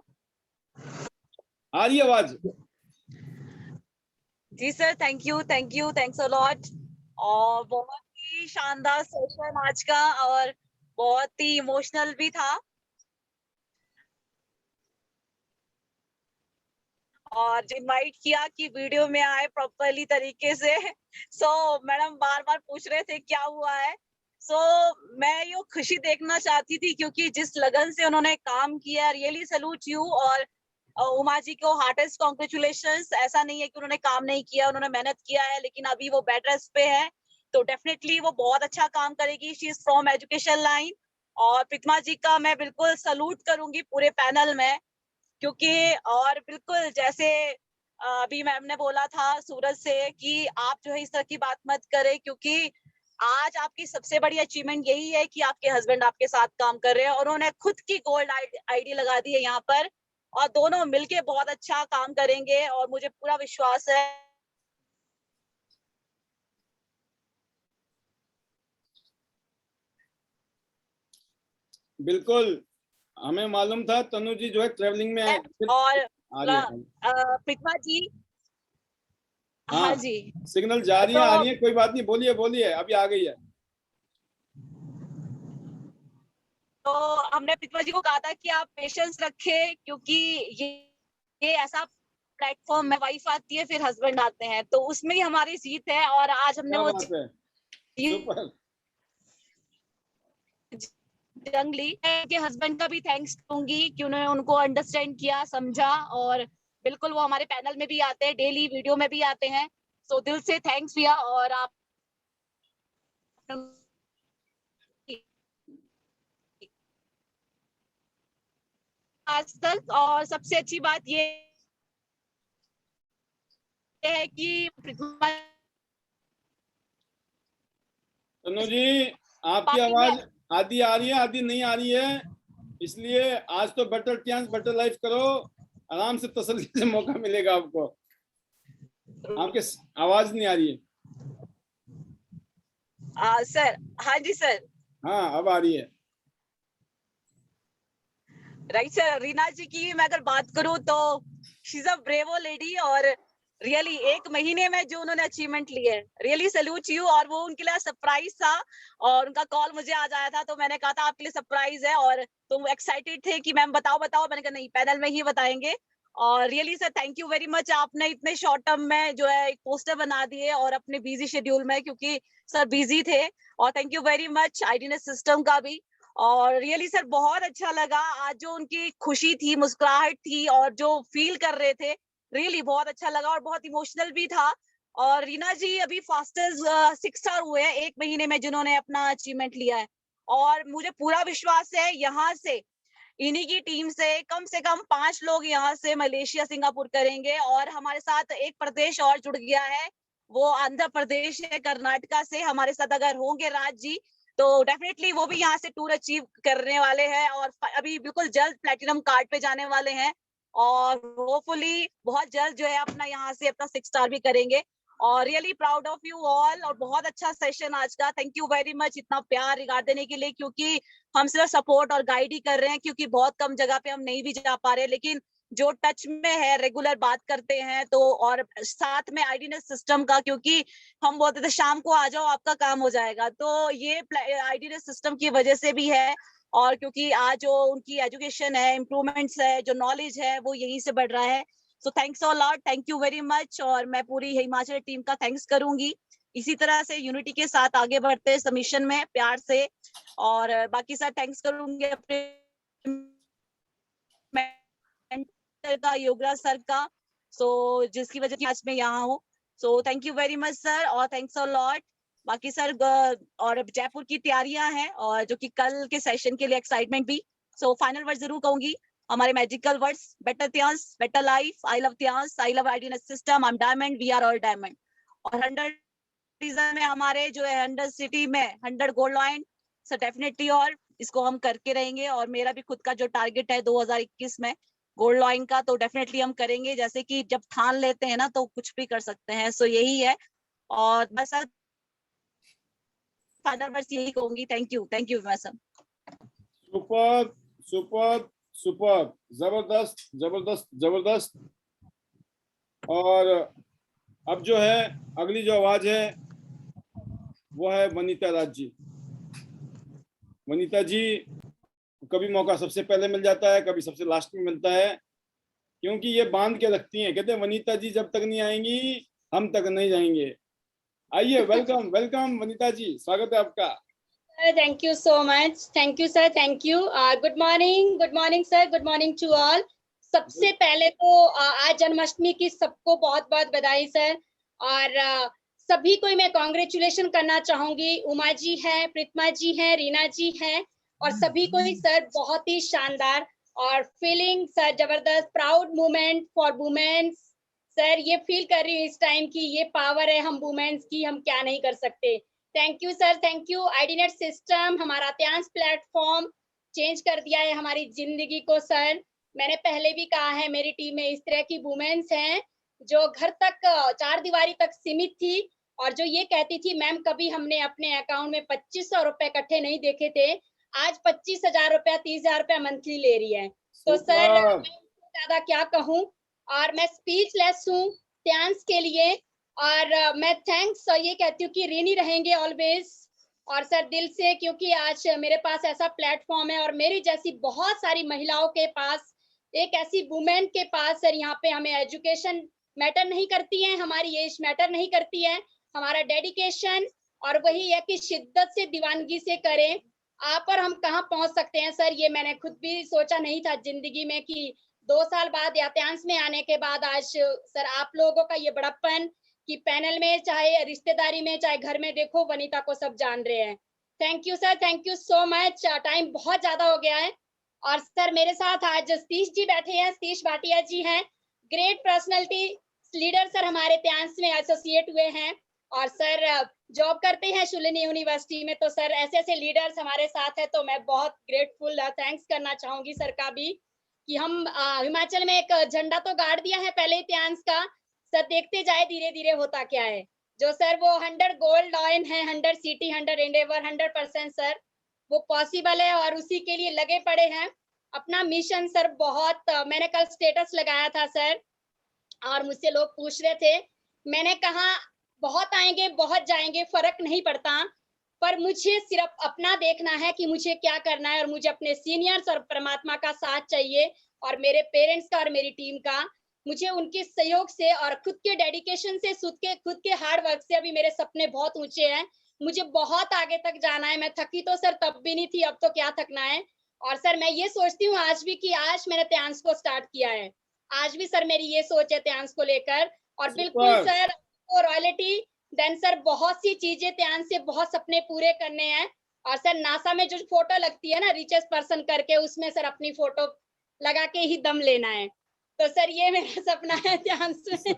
आ रही आवाज? जी sir, thank you thanks a lot. और बहुत ही शानदार सेशन आज का, और बहुत ही इमोशनल भी था, और इनवाइट किया कि वीडियो में आए प्रॉपरली तरीके से। सो मैडम बार बार पूछ रहे थे क्या हुआ है। मैं ये खुशी देखना चाहती थी, क्योंकि जिस लगन से उन्होंने काम किया, रियली सैल्यूट यू। और उमा जी को हार्टेस्ट कॉन्ग्रेचुलेशंस। ऐसा नहीं है कि उन्होंने काम नहीं किया, उन्होंने मेहनत किया है, लेकिन अभी वो बेड रेस्ट पे है, तो डेफिनेटली वो बहुत अच्छा काम करेगी। She is from education line. और प्रीतमा जी का मैं बिल्कुल सलूट करूंगी पूरे पैनल में, क्योंकि और बिल्कुल जैसे अभी मैम ने बोला था सूरज से कि आप जो है इस तरह की बात मत करें, क्योंकि आज आपकी सबसे बड़ी अचीवमेंट यही है कि आपके हस्बैंड आपके साथ काम कर रहे हैं, और उन्होंने खुद की गोल्ड आईडी लगा दी है यहाँ पर, और दोनों मिलके बहुत अच्छा काम करेंगे, और मुझे पूरा विश्वास है। बिल्कुल, हमें मालूम था तनु जी जो है ट्रेवलिंग में और प्रीतमा जी, हाँ जी, सिग्नल जा रही है, आ रही है, कोई बात नहीं, बोलिए बोलिए, अभी आ गई है। तो हमने प्रीतमा जी को कहा था कि आप पेशेंस रखें, क्योंकि ये ऐसा प्लेटफॉर्म में वाइफ आती है फिर हस्बैंड आते हैं, तो उसमें ही हमारी जीत है। और आज हमने वो जंग ली कि हस्बैंड का भी थैंक्स दूंगी कि उन्होंने उनको अंडरस्टैंड किया, समझा, और बिल्कुल वो हमारे पैनल में भी आते हैं, डेली वीडियो में भी आते हैं। सो दिल से थैंक्स भैया। और आप आज तक, और सबसे अच्छी बात ये है कि तनु जी आपकी आवाज आधी आ रही है, आधी नहीं आ रही है, इसलिए आज तो बेटर चांस बेटर लाइफ करो, आराम से तसल्ली से मौका मिलेगा आपको। आपके आवाज नहीं आ रही है। सर, हाँ जी सर, हाँ अब आ रही है। Right sir. रीना जी की मैं अगर बात करूं तो she is a bravo lady, और रियली 1 महीने में जो उन्होंने अचीवमेंट ली है, रियली सैल्यूट यू। और वो उनके लिए सरप्राइज था, और उनका कॉल मुझे आज आया था, तो मैंने कहा था आपके लिए सरप्राइज है, और तुम एक्साइटेड थे कि मैम बताओ, मैंने कहा नहीं, पैनल में ही बताएंगे। और really sir thank you very much, आपने इतने शॉर्ट टर्म में जो है एक पोस्टर बना दिए, और अपने बिजी शेड्यूल में, क्योंकि सर बिजी थे। और thank you very much IDNet system का भी। और रियली सर बहुत अच्छा लगा आज, जो उनकी खुशी थी, मुस्कुराहट थी, और जो फील कर रहे थे, रियली बहुत अच्छा लगा, और बहुत इमोशनल भी था। और रीना जी अभी फास्टेस्ट 6 स्टार हुए हैं 1 महीने में जिन्होंने अपना अचीवमेंट लिया है। और मुझे पूरा विश्वास है यहाँ से इन्हीं की टीम से कम 5 लोग यहाँ से मलेशिया सिंगापुर करेंगे। और हमारे साथ एक प्रदेश और जुड़ गया है, वो आंध्र प्रदेश है, कर्नाटका से हमारे साथ अगर होंगे राज जी तो डेफिनेटली वो भी यहाँ से टूर अचीव करने वाले हैं और अभी बिल्कुल जल्द प्लेटिनम कार्ड पे जाने वाले हैं और होपफुली बहुत जल्द जो है अपना यहाँ से अपना 6 स्टार भी करेंगे। और really proud of you all और बहुत अच्छा सेशन आज का। थैंक यू वेरी मच इतना प्यार रिगार्ड देने के लिए, क्योंकि हम सिर्फ सपोर्ट और गाइड ही कर रहे हैं, क्योंकि बहुत कम जगह पे हम नहीं भी जा पा रहे, लेकिन जो टच में है रेगुलर बात करते हैं तो, और साथ में आईडीनेस सिस्टम का, क्योंकि हम बोलते थे शाम को आ जाओ आपका काम हो जाएगा, तो ये आईडीनेस सिस्टम की वजह से भी है। और क्योंकि आज जो उनकी एजुकेशन है, इम्प्रूवमेंट्स है, जो नॉलेज है वो यहीं से बढ़ रहा है। So thanks a lot, thank you very much. और मैं पूरी हिमाचल टीम का थैंक्स करूंगी। इसी तरह से यूनिटी के साथ आगे बढ़ते हैं सबमिशन में प्यार से। और बाकी सर थैंक्स करूंगी अपने मेंटर का, योगराज सर का, सो जिसकी वजह से आज मैं यहाँ हूँ। So thank you very much sir और थैंक्स अ लॉट। बाकी सर और जयपुर की तैयारियां हैं और जो कि कल के सेशन के लिए एक्साइटमेंट भी। सो फाइनल वर्ड जरूर कहूंगी, हमारे magical words, better Tiens, better life, I love Tiens, I love IDNet system, I am diamond, we are all diamond. और 100 रीजन में हमारे जो है 100 सिटी में 100 गोल्ड लॉइन, सो डेफिनेटली और इसको हम करके रहेंगे। और मेरा भी खुद का जो टारगेट है 2021 में गोल्ड लॉइन का, तो डेफिनेटली हम करेंगे। जैसे कि जब ठान लेते हैं ना तो कुछ भी कर सकते हैं, सो यही है। और बस फाइनल वर्ड्स यही कहूंगी। Thank you sir. Super super super, जबरदस्त जबरदस्त जबरदस्त। और अब जो है अगली जो आवाज है वो है वनीता राज जी। वनीता जी कभी मौका सबसे पहले मिल जाता है, कभी सबसे लास्ट में मिलता है, क्योंकि ये बांध के रखती हैं। कहते हैं वनीता जी जब तक नहीं आएंगी हम तक नहीं जाएंगे। आइए, वेलकम वेलकम वनीता जी, स्वागत है आपका। Thank you so much. Thank you sir. Thank you. Good morning sir. Good morning to all. सबसे पहले तो आज जन्माष्टमी की सबको बहुत बहुत बधाई सर। और सभी को मैं कांग्रेचुलेशन करना चाहूंगी। उमा जी है, प्रीतमा जी है, रीना जी है और सभी को ही सर बहुत ही शानदार और फीलिंग सर जबरदस्त। Proud moment for women's sir, ये फील कर रही हूँ इस टाइम की ये पावर है हम वुमेन्स की, हम क्या नहीं कर सकते। Thank you sir, thank you. ID net system हमारा त्यांस प्लेटफॉर्म चेंज कर दिया है हमारी जिंदगी को सर। मैंने पहले भी कहा है मेरी टीम में इस तरह की वुमेन्स हैं जो घर तक 4 दीवारी तक सीमित थी और जो ये कहती थी मैम कभी हमने अपने अकाउंट में 2500 रुपए इकट्ठे नहीं देखे थे, आज 25,000 रुपया 30,000 रुपया मंथली ले रही है। तो सर मैं ज्यादा क्या कहूँ और मैं स्पीचलेस हूँ त्यांस के लिए। और मैं थैंक्स ये कहती हूँ कि ऋणी रहेंगे ऑलवेज और सर दिल से, क्योंकि आज मेरे पास ऐसा प्लेटफॉर्म है और मेरी जैसी बहुत सारी महिलाओं के पास, एक ऐसी वुमेन के पास सर यहाँ पे हमें एजुकेशन मैटर नहीं करती है, हमारी एज मैटर नहीं करती है, हमारा डेडिकेशन और वही है कि शिद्दत से दीवानगी से करें। आप और हम कहाँ पहुंच सकते हैं सर, ये मैंने खुद भी सोचा नहीं था जिंदगी में कि 2 साल बाद या त्यांस में आने के बाद आज सर आप लोगों का ये बड़प्पन कि पैनल में चाहे रिश्तेदारी में चाहे घर में देखो वनीता को सब जान रहे हैं। Thank you sir, thank you so much. Time बहुत ज्यादा हो गया है और सर मेरे साथ आज सतीश जी बैठे हैं, सतीश भाटिया जी हैं, ग्रेट पर्सनालिटी लीडर सर हमारे त्यांस में एसोसिएट हुए हैं और सर जॉब करते हैं शुलिनी यूनिवर्सिटी में। तो सर ऐसे ऐसे लीडर्स हमारे साथ है तो मैं बहुत ग्रेटफुल थैंक्स करना चाहूंगी सर का भी कि हम हिमाचल में एक झंडा तो गाड़ दिया है पहले ही त्यांस का, सर देखते जाए धीरे धीरे होता क्या है। जो सर वो 100 गोल्ड लॉइन है, 100 सिटी, 100 एंडेवर, 100% सर वो पॉसिबल है और उसी के लिए लगे पड़े हैं अपना मिशन सर। बहुत मैंने कल स्टेटस लगाया था सर और मुझसे लोग पूछ रहे थे, मैंने कहा बहुत आएंगे बहुत जाएंगे फर्क नहीं पड़ता, पर मुझे सिर्फ अपना देखना है कि मुझे क्या करना है और मुझे अपने सीनियर्स और परमात्मा का साथ चाहिए और मेरे पेरेंट्स का और मेरी टीम का। मुझे उनके सहयोग से और खुद के डेडिकेशन से, खुद के हार्ड वर्क से अभी मेरे सपने बहुत ऊंचे हैं, मुझे बहुत आगे तक जाना है। मैं थकी तो सर तब भी नहीं थी, अब तो क्या थकना है। और सर मैं ये सोचती हूँ आज भी कि आज मैंने त्यांस को स्टार्ट किया है, आज भी सर मेरी ये सोच है त्यांस को लेकर। और बिल्कुल सर को रॉयल्टी, देन सर बहुत सी चीजें ध्यान से, बहुत सपने पूरे करने हैं। और सर नासा में जो फोटो लगती है ना रिचेस्ट पर्सन करके, उसमें सर अपनी फोटो लगा के ही दम लेना है। तो सर ये मेरा सपना है ध्यान से।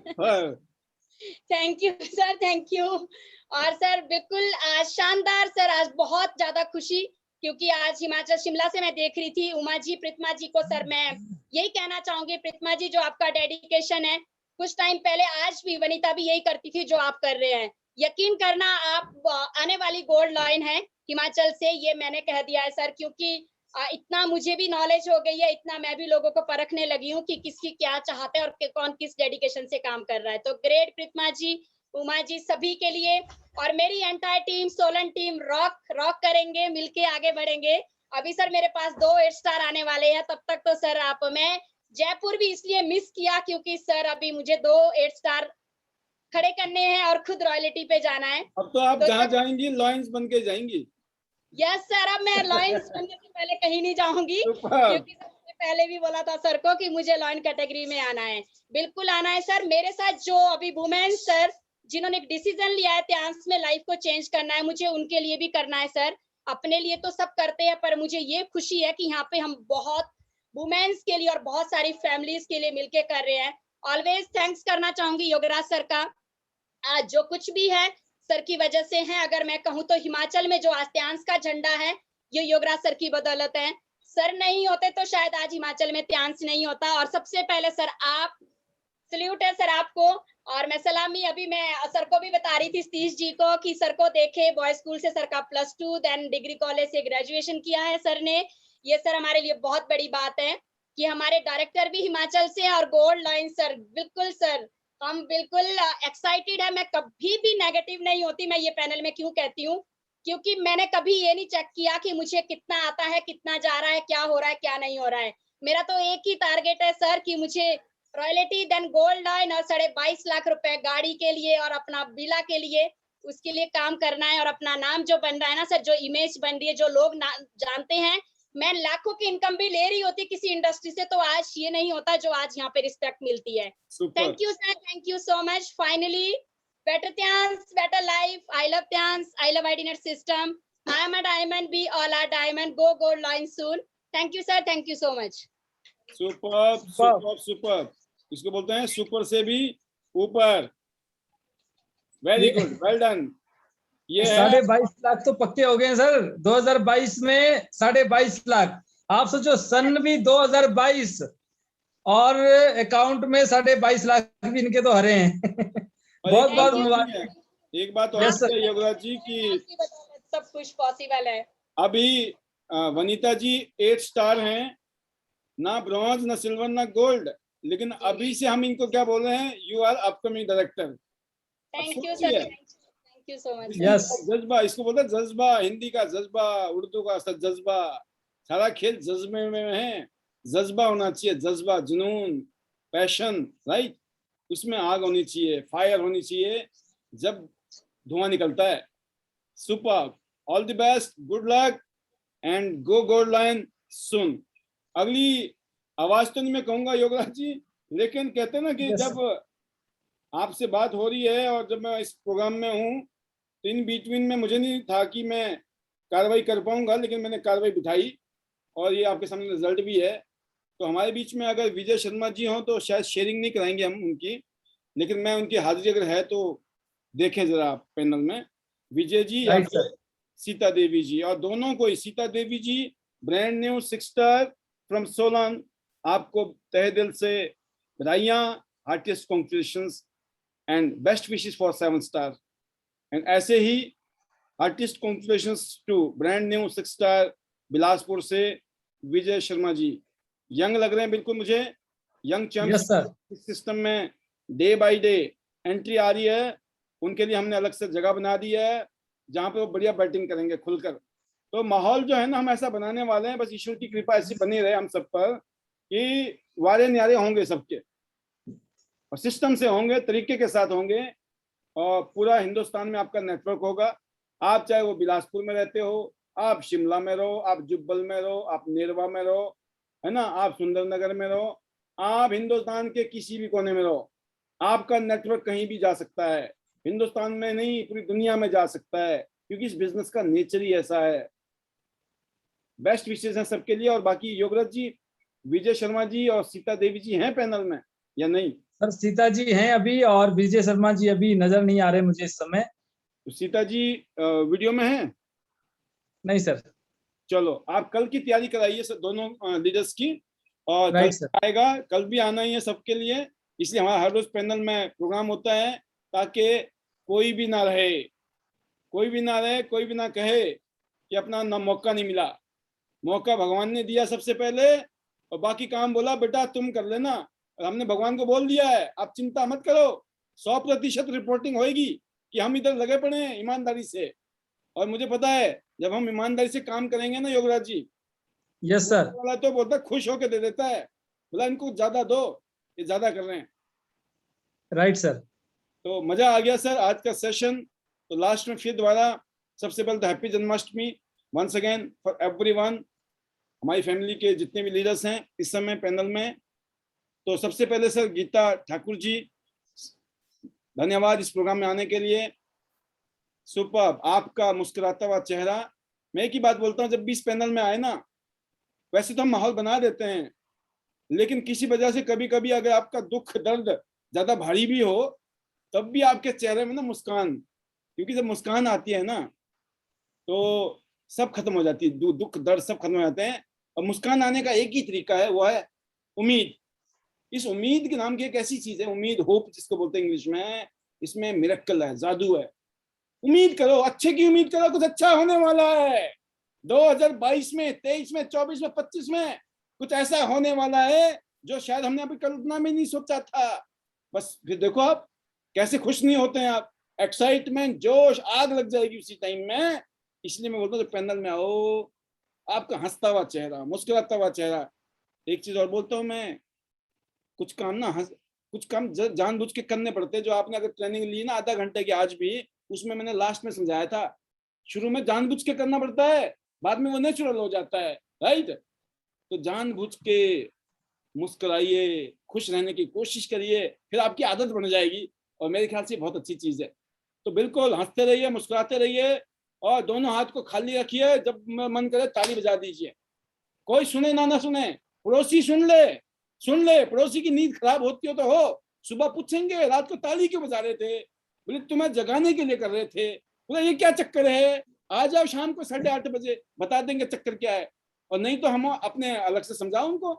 Thank you sir, thank you. और सर बिल्कुल आज शानदार सर, आज बहुत ज्यादा खुशी, क्योंकि आज हिमाचल शिमला से मैं देख रही थी उमा जी, प्रीतमा जी को सर मैं यही कहना चाहूंगी, प्रीतमा जी जो आपका डेडिकेशन है, कुछ टाइम पहले आज भी वनीता भी यही करती थी जो आप कर रहे हैं। यकीन करना आप आने वाली गोल्ड लाइन है हिमाचल से, ये मैंने कह दिया है सर, क्योंकि इतना मुझे भी नॉलेज हो गई है, इतना मैं भी लोगों को परखने लगी हूँ कि किसकी क्या चाहते हैं और कौन किस डेडिकेशन से काम कर रहा है। तो ग्रेट प्रीतमा जी, उमा जी, सभी के लिए। और मेरी entire team, Solan team rock करेंगे, मिलके आगे बढ़ेंगे। अभी सर मेरे पास 2 8 स्टार आने वाले हैं, तब तक तो सर आप, मैं जयपुर भी इसलिए मिस किया क्योंकि सर अभी मुझे 2 8 स्टार खड़े करने हैं और खुद रॉयल्टी पे जाना है। अब तो आप जहाँ जाएंगी लॉयंस बन के जाएंगी। यस सर, अब मैं लॉयंस बनने से पहले कहीं नहीं जाऊंगी, क्योंकि सबसे पहले भी बोला था सर को कि मुझे लॉयन कैटेगरी में आना है, बिल्कुल आना है सर। मेरे साथ जो अभी वुमेन सर जिन्होंने एक डिसीजन लिया है ध्यान में लाइफ को चेंज करना है, मुझे उनके लिए भी करना है सर। अपने लिए तो सब करते हैं, पर मुझे ये खुशी है कि यहाँ पे हम बहुत वुमेन्स के लिए और बहुत सारी फैमिलीज के लिए मिलके कर रहे हैं। ऑलवेज थैंक्स करना चाहूंगी योगराज सर का, आज जो कुछ भी है सर की वजह से है। अगर मैं कहूँ तो हिमाचल में जो आस्त्यांश का झंडा है ये योगराज सर की बदौलत है। सर नहीं होते तो शायद आज हिमाचल में त्यांश नहीं होता। और सबसे पहले सर आप, सल्यूट है सर आपको। और मैं सलामी अभी मैं सर को भी बता रही थी सतीश जी को कि सर को देखे, बॉय स्कूल से सर का +2 देन डिग्री कॉलेज से ग्रेजुएशन किया है सर ने। ये सर हमारे लिए बहुत बड़ी बात है कि हमारे डायरेक्टर भी हिमाचल से और गोल्ड लाइन सर, बिल्कुल सर हम बिल्कुल एक्साइटेड है। मैं कभी भी नेगेटिव नहीं होती। मैं ये पैनल में क्यों कहती हूँ, क्योंकि मैंने कभी ये नहीं चेक किया कि मुझे कितना आता है, कितना जा रहा है, क्या हो रहा है, क्या नहीं हो रहा है। मेरा तो एक ही टारगेट है सर कि मुझे रॉयल्टी देन गोल्ड लाइन और 22.5 लाख रुपए गाड़ी के लिए और अपना बिला के लिए, उसके लिए काम करना है। और अपना नाम जो बन रहा है ना सर, जो इमेज बन रही है, जो लोग जानते हैं, मैं लाखों की इनकम भी ले रही होती किसी इंडस्ट्री से तो आज ये नहीं होता जो आज यहाँ पे रिस्पेक्ट मिलती है। Thank you sir, thank you so much. Finally better त्यांश, बेटर लाइफ। आई लव त्यांश, I love ID net system. I am a diamond, be all are diamond, go gold line soon. Thank you sir, thank you so much. Super super super, इसको बोलते हैं super से भी ऊपर। Very good, well done. ये 22.5 लाख तो पक्के हो गए सर। 2022 में 22.5 लाख। आप सोचो सन भी 2022 और अकाउंट में 22.5 लाख भी इनके तो हरे हैं। बहुत बहुत मुबारक। एक बात और है योगराज जी की सब कुछ पॉसिबल है। अभी वनीता जी 8 स्टार हैं, ना ब्रॉन्ज, ना सिल्वर, ना गोल्ड, लेकिन अभी से हम इनको क्या बोल रहे हैं, you are upcoming director. Thank you sir, thank you so much. Yes, जज्बा, इसको बोलते हैं जज्बा, हिंदी का जज्बा, उर्दू का जज्बा। सारा खेल जज्बे में है। जज्बा होना चाहिए, जज्बा, जुनून, पैशन, राइट। उसमें आग होनी चाहिए, फायर होनी चाहिए जब धुआं निकलता है। Super, all the best, good luck and go gold line soon. अगली आवाज तो नहीं मैं कहूंगा योगराज जी, लेकिन कहते हैं ना कि जब आपसे बात हो रही है और जब मैं इस प्रोग्राम में हूँ तो इन बिटवीन में मुझे नहीं था कि मैं कार्रवाई कर पाऊंगा, लेकिन मैंने कार्रवाई बिठाई और ये आपके सामने रिजल्ट भी है। तो हमारे बीच में अगर विजय शर्मा जी हों तो शायद शेयरिंग नहीं कराएंगे हम उनकी, लेकिन मैं उनकी हाजिरी अगर है तो देखें जरा पैनल में, विजय जी या सीता देवी जी। और दोनों को, Sita Devi ji brand new 6 star from Solan, आपको तहे दिल से बधाइयाँ, heartiest congratulations and best wishes for 7 star. And ऐसे ही heartiest congratulations to brand new 6 star Bilaspur से विजय शर्मा जी। यंग लग रहे हैं बिल्कुल मुझे, यंग चैंपियन सिस्टम में डे बाय डे एंट्री आ रही है। उनके लिए हमने अलग से जगह बना दी है जहाँ पे वो बढ़िया बैटिंग करेंगे खुलकर। तो माहौल जो है ना हम ऐसा बनाने वाले हैं, बस ईश्वर की कृपा ऐसी बनी रहे हम सब पर कि वारे न्यारे होंगे सबके, और सिस्टम से होंगे, तरीके के साथ होंगे, और पूरा हिंदुस्तान में आपका नेटवर्क होगा। आप चाहे वो बिलासपुर में रहते हो, आप शिमला में रहो, आप जुब्बल में रहो, आप नेरवा में रहो, है ना, आप सुंदरनगर में रहो, आप हिंदुस्तान के किसी भी कोने में रहो, आपका नेटवर्क कहीं भी जा सकता है। हिंदुस्तान में नहीं पूरी दुनिया में जा सकता है, क्योंकि इस बिजनेस का नेचर ही ऐसा है। बेस्ट विशेष हैं सबके लिए। और बाकी योगराज जी, विजय शर्मा जी और सीता देवी जी हैं पैनल में या नहीं? सर सीता जी हैं अभी, और विजय शर्मा जी अभी नजर नहीं आ रहे मुझे इस समय। तो सीता जी वीडियो में हैं? नहीं सर। चलो आप कल की तैयारी कराइए सर, दोनों लीडर्स की। और राइट कल सर। आएगा, कल भी आना ही है सबके लिए, इसलिए हमारा हर रोज पैनल में प्रोग्राम होता है, ताकि कोई भी ना रहे, कोई भी ना रहे, कोई भी ना कहे कि अपना ना मौका नहीं मिला। मौका भगवान ने दिया सबसे पहले, और बाकी काम बोला बेटा तुम कर लेना। और हमने भगवान को बोल दिया है, आप चिंता मत करो, 100% रिपोर्टिंग होगी कि हम इधर लगे पड़े हैं ईमानदारी से। और मुझे पता है जब हम ईमानदारी से काम करेंगे ना योगराज जी, यस सर। वाला तो बोलता खुश होकर दे देता है, बोला इनको ज्यादा दो, ये ज्यादा कर रहे हैं। Right sir. तो मजा आ गया सर आज का सेशन। तो लास्ट में फिर दोबारा सबसे पहले तो happy Janmashtami once again for everyone, हमारी फैमिली के जितने भी लीडर्स हैं इस समय पैनल में। तो सबसे पहले सर गीता ठाकुर जी, धन्यवाद इस प्रोग्राम में आने के लिए। सुपर, आपका मुस्कुराता हुआ चेहरा। मैं एक ही बात बोलता हूँ, जब भी इस पैनल में आए ना, वैसे तो हम माहौल बना देते हैं, लेकिन किसी वजह से कभी कभी अगर आपका दुख दर्द ज्यादा भारी भी हो, तब भी आपके चेहरे में ना मुस्कान, क्योंकि जब मुस्कान आती है ना तो सब खत्म हो जाती है, दुख दर्द सब खत्म हो जाते हैं। और मुस्कान आने का एक ही तरीका है, वो है उम्मीद। इस उम्मीद के नाम की एक ऐसी चीज है, उम्मीद, होप जिसको बोलते हैं इंग्लिश में, इसमें मिरेकल है, जादू है। उम्मीद करो, अच्छे की उम्मीद करो, कुछ अच्छा होने वाला है। 2022 में, 23 में, 24 में, 25 में कुछ ऐसा होने वाला है जो शायद हमने अभी कल्पना में नहीं सोचा था। बस फिर देखो आप कैसे खुश नहीं होते हैं आप, एक्साइटमेंट, जोश, आग लग जाएगी उसी टाइम में। इसलिए मैं बोलता हूँ पैनल में आओ, आपका हंसता हुआ चेहरा, मुस्कुराता हुआ चेहरा। एक चीज और बोलता हूँ मैं, कुछ काम ना कुछ काम जानबूझ के करने पड़ते हैं। जो आपने अगर ट्रेनिंग ली ना आधा घंटे की आज भी, उसमें मैंने लास्ट में समझाया था, शुरू में जानबूझ के करना पड़ता है, बाद में वो नेचुरल हो जाता है, राइट? तो जानबूझ के मुस्कुराइए, खुश रहने की कोशिश करिए, फिर आपकी आदत बन जाएगी। और मेरे ख्याल से बहुत अच्छी चीज है। तो बिल्कुल हंसते रहिए, मुस्कुराते रहिए, और दोनों हाथ को खाली रखिए। जब मन करे ताली बजा दीजिए, कोई सुने ना सुने, पड़ोसी सुन ले, पड़ोसी की नींद खराब होती हो तो हो, सुबह पूछेंगे रात को ताली क्यों बजा रहे थे, बोले तुम्हें जगाने के लिए कर रहे थे, बोले ये क्या चक्कर है, आ जाओ शाम को 8:30 बजे, बता देंगे चक्कर क्या है। और नहीं तो हम अपने अलग से समझाओ उनको,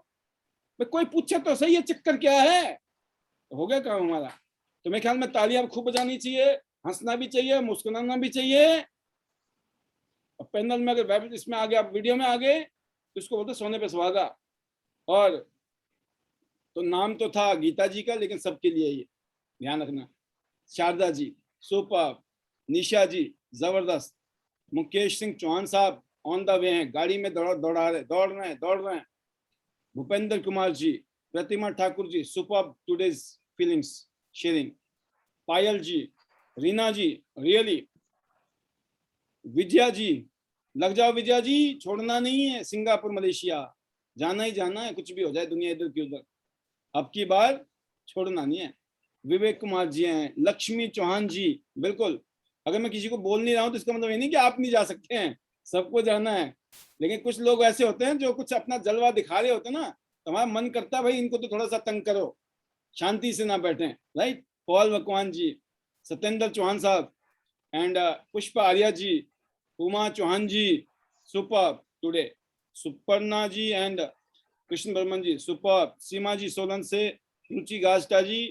कोई पूछे तो सही है चक्कर क्या है, तो हो गया काम हमारा। तो मेरे ख्याल में तालियां खूब बजानी चाहिए, हंसना भी चाहिए, मुस्कुराना भी चाहिए। और पैनल में अगर वेब इसमें आ गया, आप वीडियो में आ गए, तो इसको बोलते सोने पे सुहागा। और तो नाम तो था गीता जी का, लेकिन सबके लिए ये ध्यान रखना। शारदा जी सुपर, निशा जी जबरदस्त, मुकेश सिंह चौहान साहब ऑन द वे हैं, गाड़ी में दौड़ रहे हैं। भूपेंद्र कुमार जी, प्रतिमा Thakur ji super today's feelings sharing. पायल जी, रीना जी रियली, विजया जी लग जाओ, विजया जी छोड़ना नहीं है, सिंगापुर मलेशिया जाना ही जाना है, कुछ भी हो जाए दुनिया इधर की उधर, अब की बार छोड़ना नहीं है। विवेक कुमार जी हैं, लक्ष्मी चौहान जी, बिल्कुल। अगर मैं किसी को बोल नहीं रहा हूं तो इसका मतलब ये नहीं कि आप नहीं जा सकते हैं, सबको जाना है। लेकिन कुछ लोग ऐसे होते हैं जो कुछ अपना जलवा दिखा रहे होते हैं ना, तो हमारा मन करता है भाई इनको तो थोड़ा सा तंग करो, शांति से ना बैठे, राइट? पॉल वकवान जी, सत्येंद्र चौहान साहब, and Pushpa Arya ji, Uma Chauhan ji super today, Suparna ji and Krishna Barman ji super, Seema ji Solan से, रुचि गास्टा जी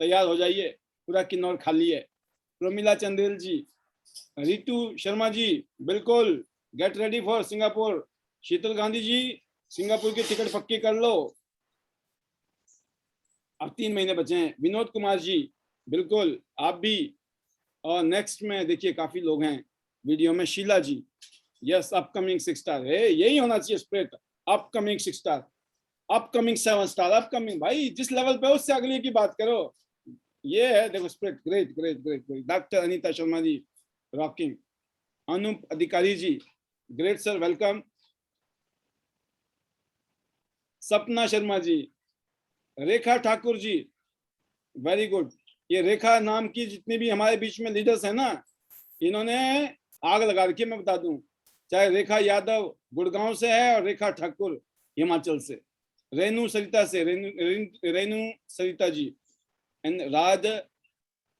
तैयार हो जाइए, पूरा किन्नौर खाली है, प्रमिला चंदेल जी, रितु शर्मा जी बिल्कुल get ready for Singapore, Sheetal Gandhi ji Singapore की टिकट पक्की कर लो, अब 3 महीने बचे हैं। विनोद कुमार जी बिल्कुल आप भी। और नेक्स्ट में देखिए काफी लोग हैं वीडियो में, शीला जी यस, अपकमिंग 6 स्टार है, यही होना चाहिए spread, upcoming 6 star, upcoming 7 star, upcoming, भाई जिस लेवल पे उससे अगले की बात करो, ये है देखो spread, great great great great. Doctor Anita Sharma ji rocking, Anup Adhikari ji great sir welcome, Sapna Sharma ji, Rekha Thakur ji very good, ये रेखा नाम की जितनी भी हमारे बीच में लीडर्स हैं ना, इन्होंने आग लगा रखी है, मैं बता दूं। चाहे रेखा यादव गुड़गांव से है और रेखा ठाकुर हिमाचल से, रेणु सरिता से, रेणु सरिता जी एंड राज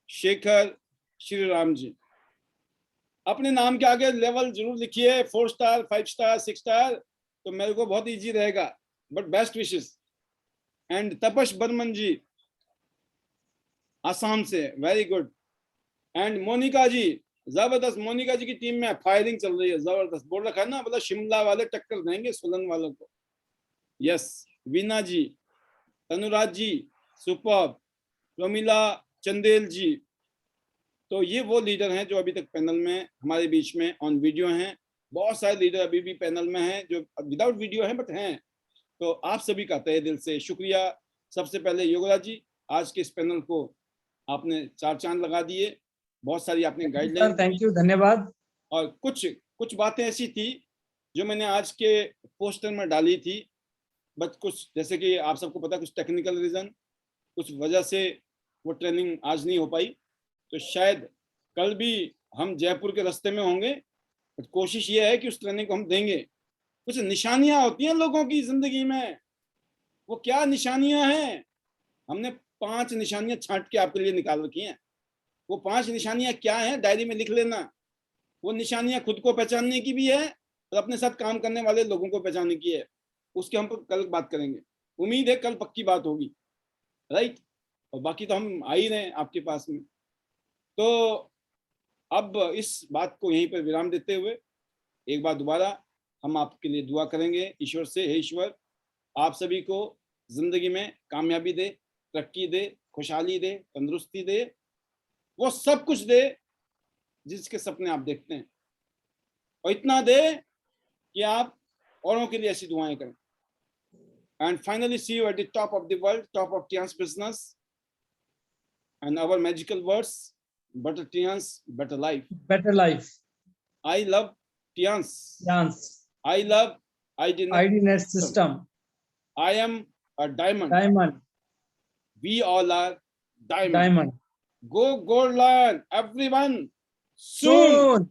शेखर श्री राम जी। अपने नाम के आगे लेवल जरूर लिखिए, 4 स्टार, 5 स्टार, 6 स्टार, तो मेरे को बहुत इजी रहेगा। But best wishes. And Tapash Barman ji Assam से, very good. And Monika ji, जबरदस्त। मोनिका जी की टीम में फायरिंग चल रही है, जबरदस्त। बोल रखा है ना, मतलब शिमला वाले टक्कर देंगे सोलन वालों को। यस। वीना जी, तनुराज जी, सुपर। प्रमिला चंदेल जी, तो ये वो लीडर हैं जो अभी तक पैनल में हमारे बीच में ऑन वीडियो हैं। बहुत सारे लीडर अभी भी पैनल में हैं जो विदाउट वीडियो हैं बट हैं। तो आप सभी का तहे दिल से शुक्रिया। सबसे पहले योगराज जी, आज के इस पैनल को आपने 4 चांद लगा दिए, बहुत सारी आपने गाइडलाइन। थैंक यू, धन्यवाद। और कुछ बातें ऐसी थी जो मैंने आज के पोस्टर में डाली थी, बट कुछ जैसे कि आप सबको पता, कुछ टेक्निकल रीजन, कुछ वजह से वो ट्रेनिंग आज नहीं हो पाई। तो शायद कल भी हम जयपुर के रास्ते में होंगे, तो कोशिश ये है कि उस ट्रेनिंग को हम देंगे। कुछ निशानियां होती हैं लोगों की जिंदगी में, वो क्या निशानियां हैं, हमने 5 निशानियां छांट के आपके लिए निकाल रखी हैं। वो 5 निशानियां क्या हैं, डायरी में लिख लेना। वो निशानियां खुद को पहचानने की भी है और अपने साथ काम करने वाले लोगों को पहचानने की है। उसके हम कल बात करेंगे। उम्मीद है कल पक्की बात होगी, राइट। और बाकी तो हम आ ही रहे हैं आपके पास में। तो अब इस बात को यहीं पर विराम देते हुए एक बार दोबारा हम आपके लिए दुआ करेंगे ईश्वर से। हे ईश्वर, आप सभी को जिंदगी में कामयाबी दे, तरक्की दे, खुशहाली दे, तंदुरुस्ती दे, वो सब कुछ दे जिसके सपने आप देखते हैं, और इतना दे कि आप औरों के लिए ऐसी दुआएं करें। And finally see you at the top of the world, top of Tian's business, and our magical words, better Tian's, better life. Better life. I love Tian's. Tian's. I love IDNet system. I am a diamond. Diamond. We all are diamond. Diamond. Go Goldland, everyone. Soon.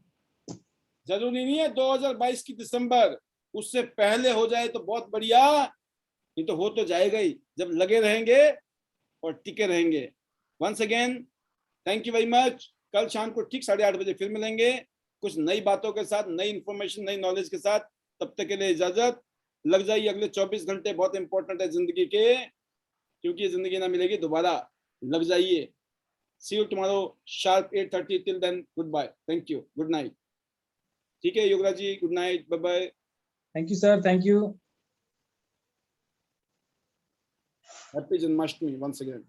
जरूरी नहीं है 2022 की दिसंबर, उससे पहले हो जाए तो बहुत बढ़िया, नहीं तो हो तो जाएगा ही जब लगे रहेंगे और टिके रहेंगे। Once again thank you very much. कल शाम को ठीक 8:30 बजे फिर मिलेंगे कुछ नई बातों के साथ, नई इंफॉर्मेशन, नई नॉलेज के साथ। तब तक के लिए इजाजत। लग जाइए, अगले 24 घंटे बहुत इंपॉर्टेंट है जिंदगी के, क्योंकि ये जिंदगी ना मिलेगी दोबारा। लग जाइए। See you tomorrow sharp 8:30। Till then good bye, thank you, good night. ठीक है Yograj ji, good night, bye bye. Thank you sir, thank you. Happy Janmashtami once again.